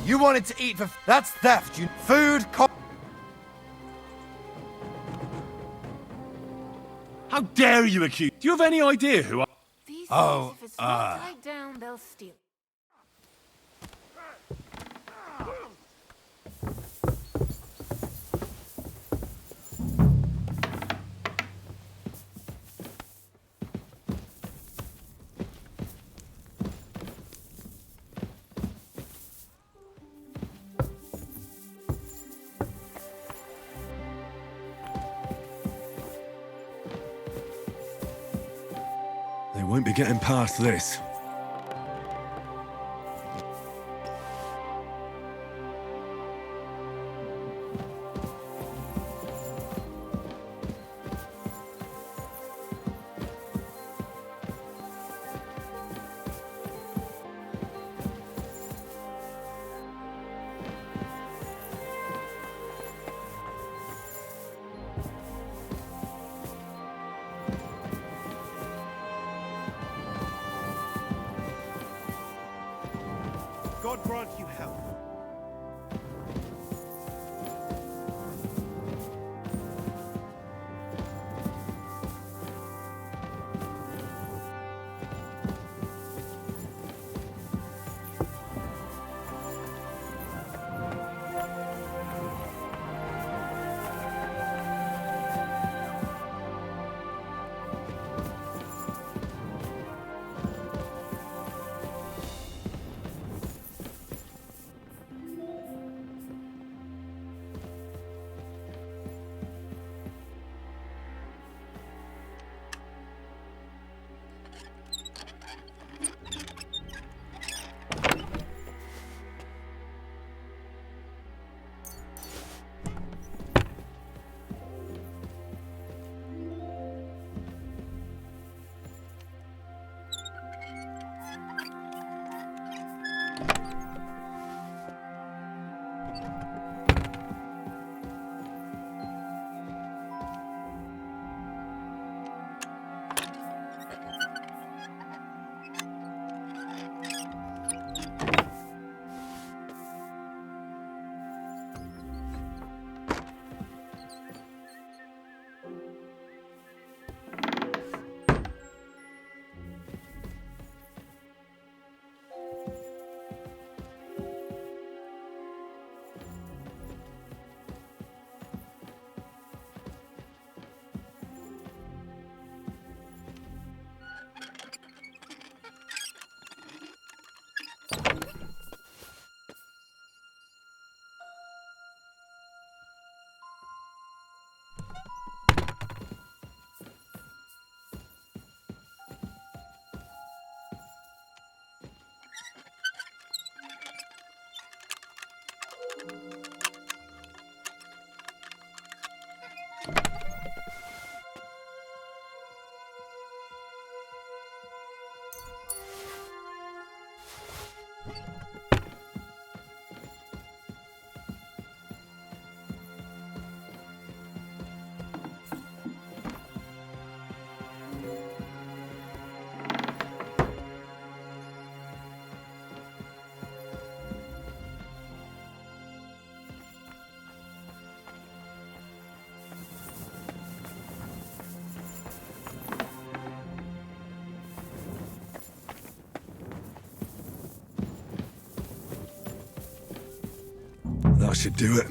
You wanted to eat for... That's theft, you... Food, How dare you accuse... Do you have any idea who I... These Oh, thieves, if it's not tied down, they'll steal. They won't be getting past this. God grant you health. That should do it.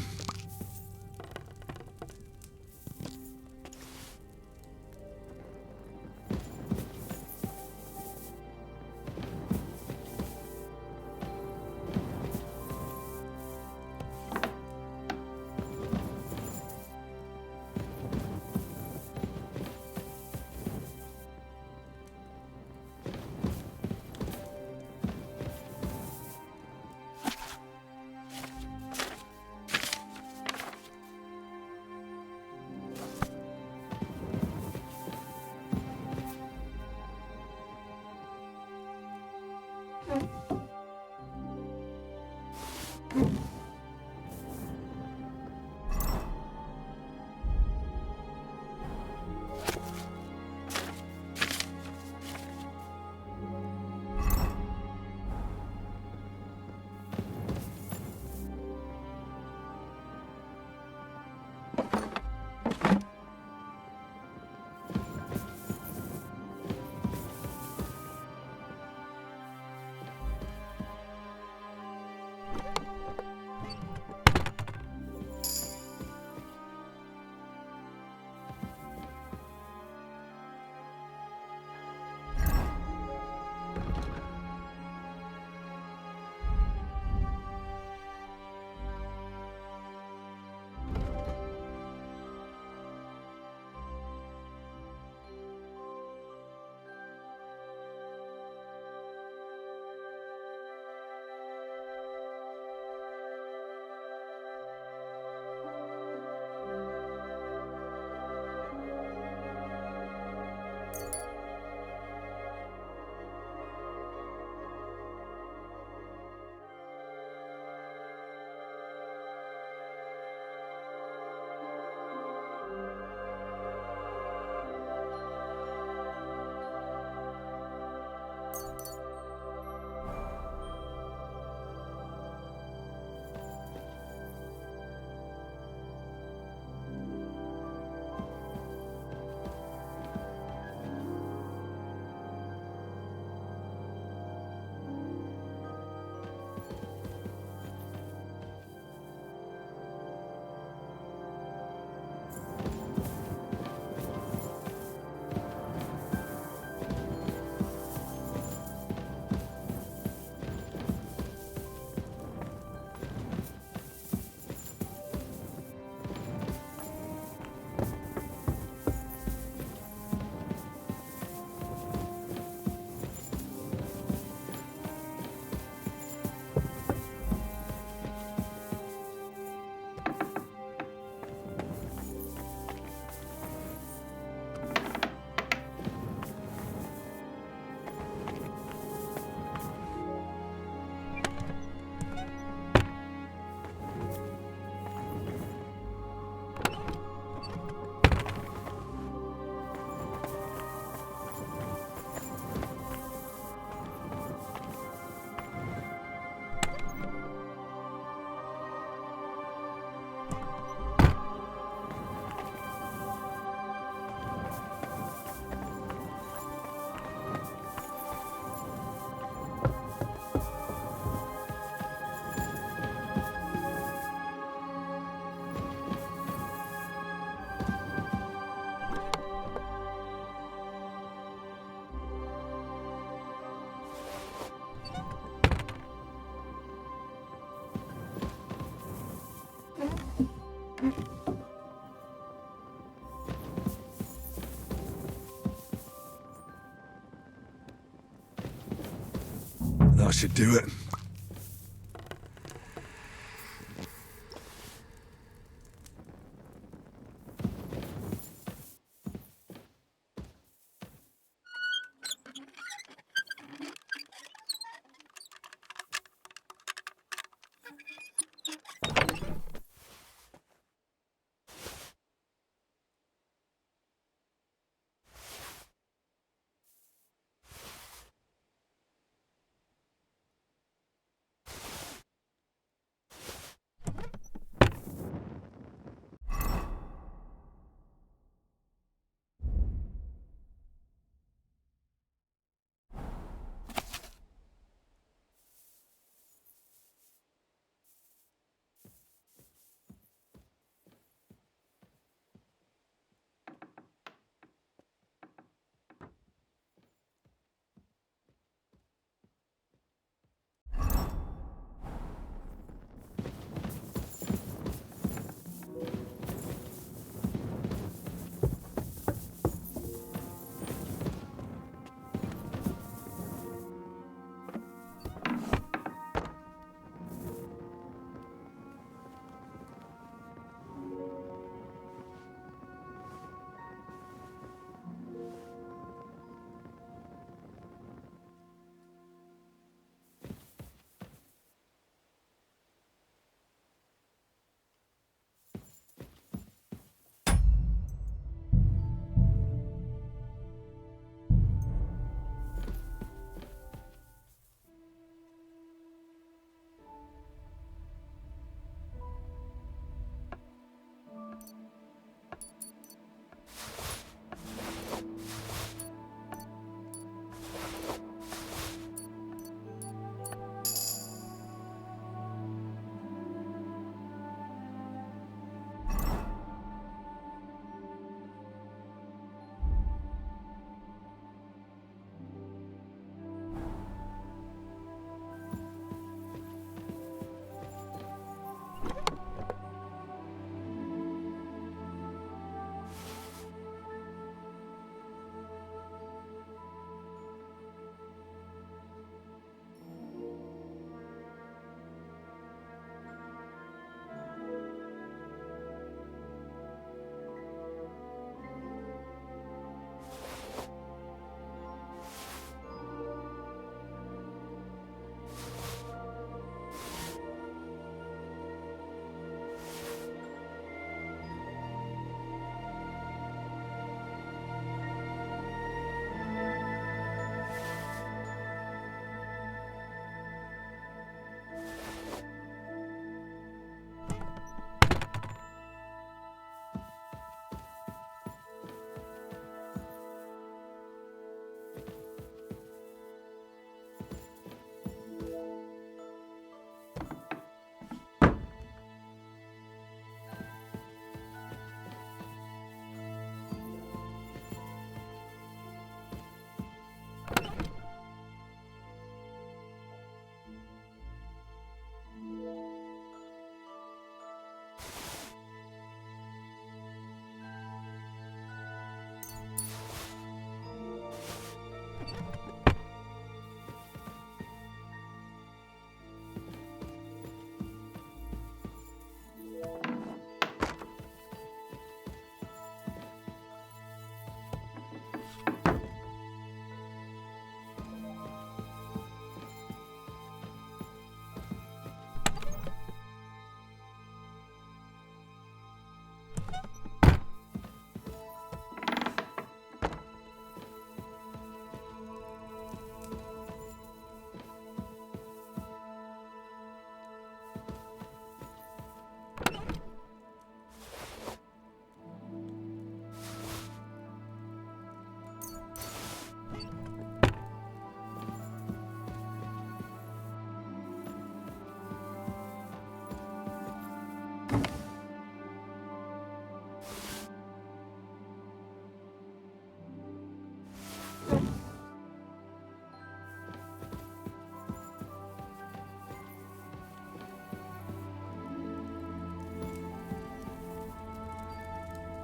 That should do it.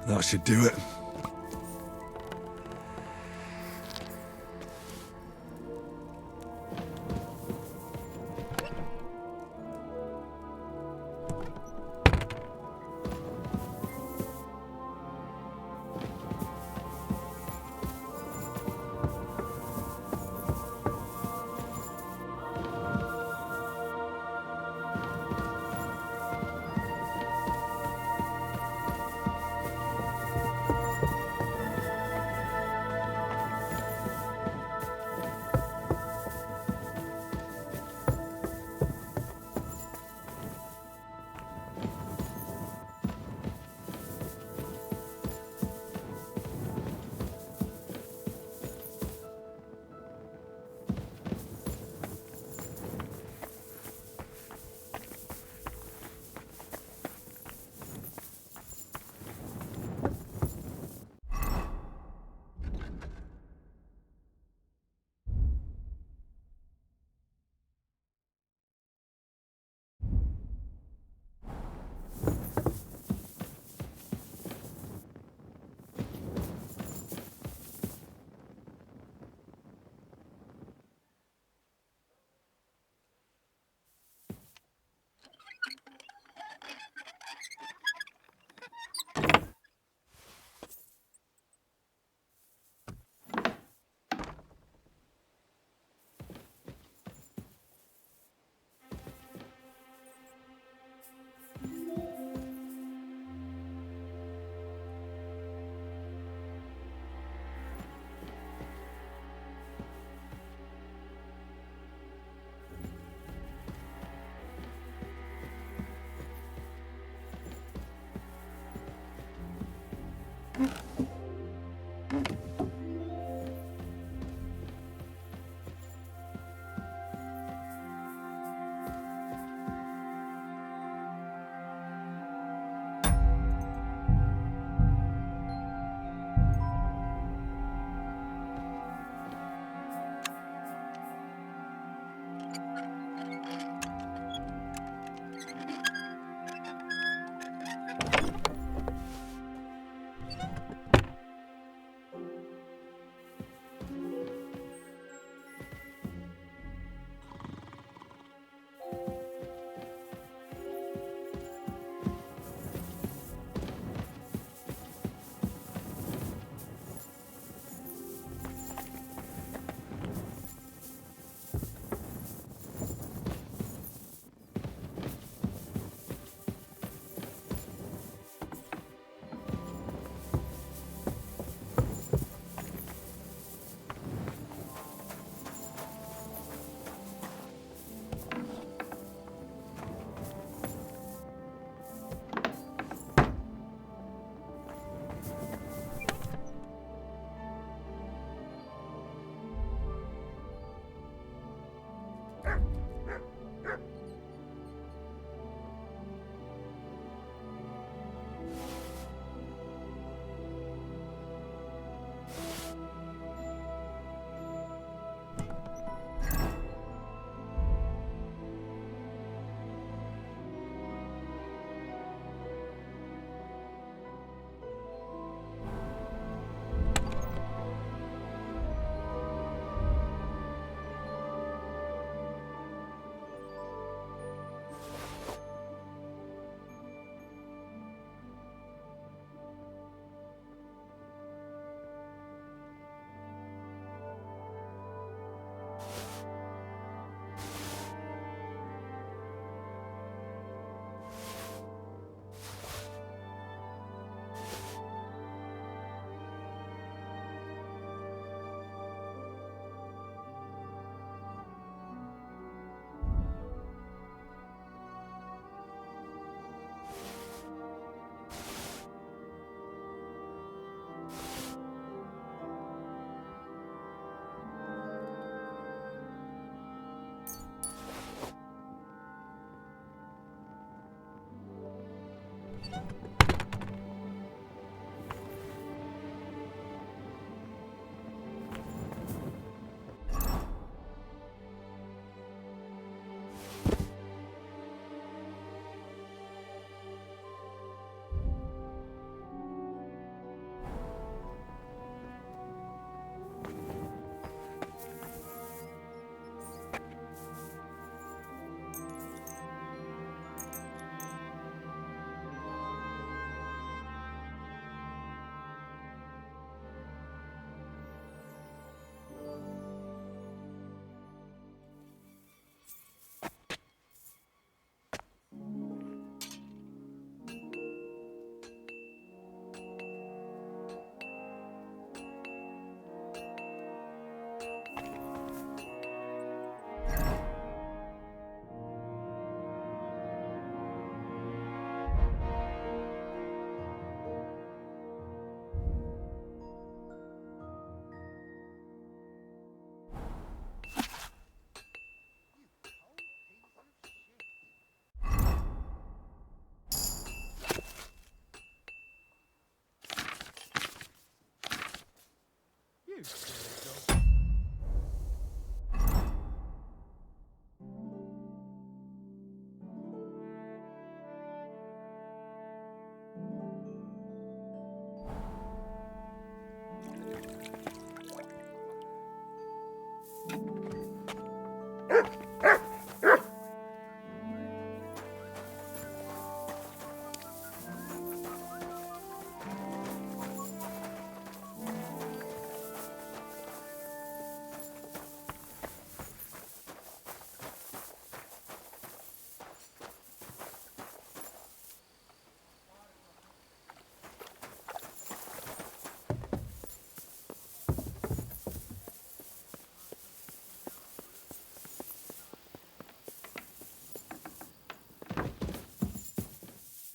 That should do it.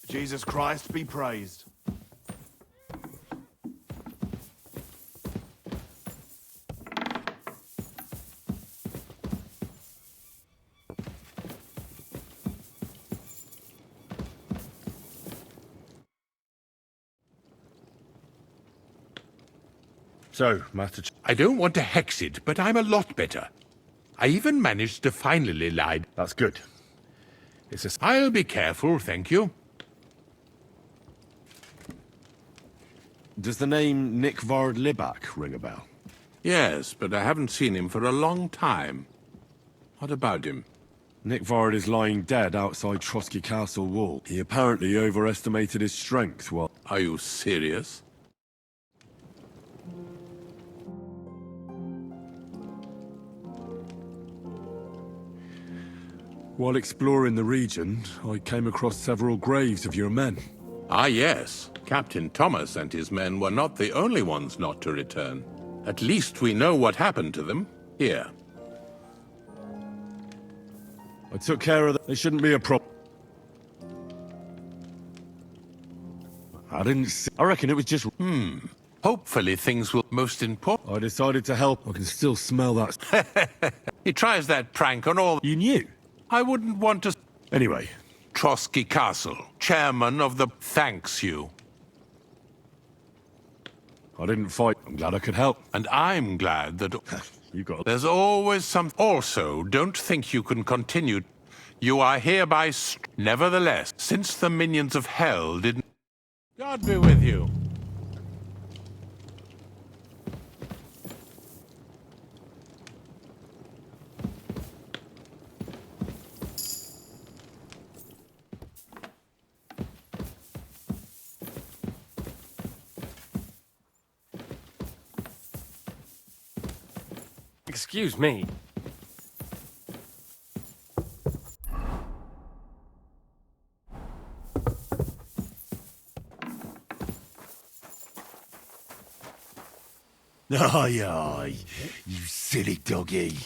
Jesus Christ be praised. So, Master I don't want to hex it, but I'm a lot better. I even managed to finally lie. That's good. I'll be careful, thank you. Does the name Nikvard Libak ring a bell? Yes, but I haven't seen him for a long time. What about him? Nikvard is lying dead outside Trotsky Castle wall. He apparently overestimated his strength while... Are you serious? While exploring the region, I came across several graves of your men. Ah, yes. Captain Thomas and his men were not the only ones not to return. At least we know what happened to them. Here. I took care of them. They shouldn't be a problem. I didn't see... I reckon it was just... Hopefully things will... Most important... I decided to help. I can still smell that... He tries that prank on all... You knew? I wouldn't want to... Anyway. Trotsky Castle, chairman of the... Thanks you. I didn't fight. I'm glad I could help. And I'm glad that... You got... There's always some... Also, don't think you can continue. You are hereby... Nevertheless, since the minions of hell didn't... God be with you. Excuse me. Aye, aye, you silly doggy.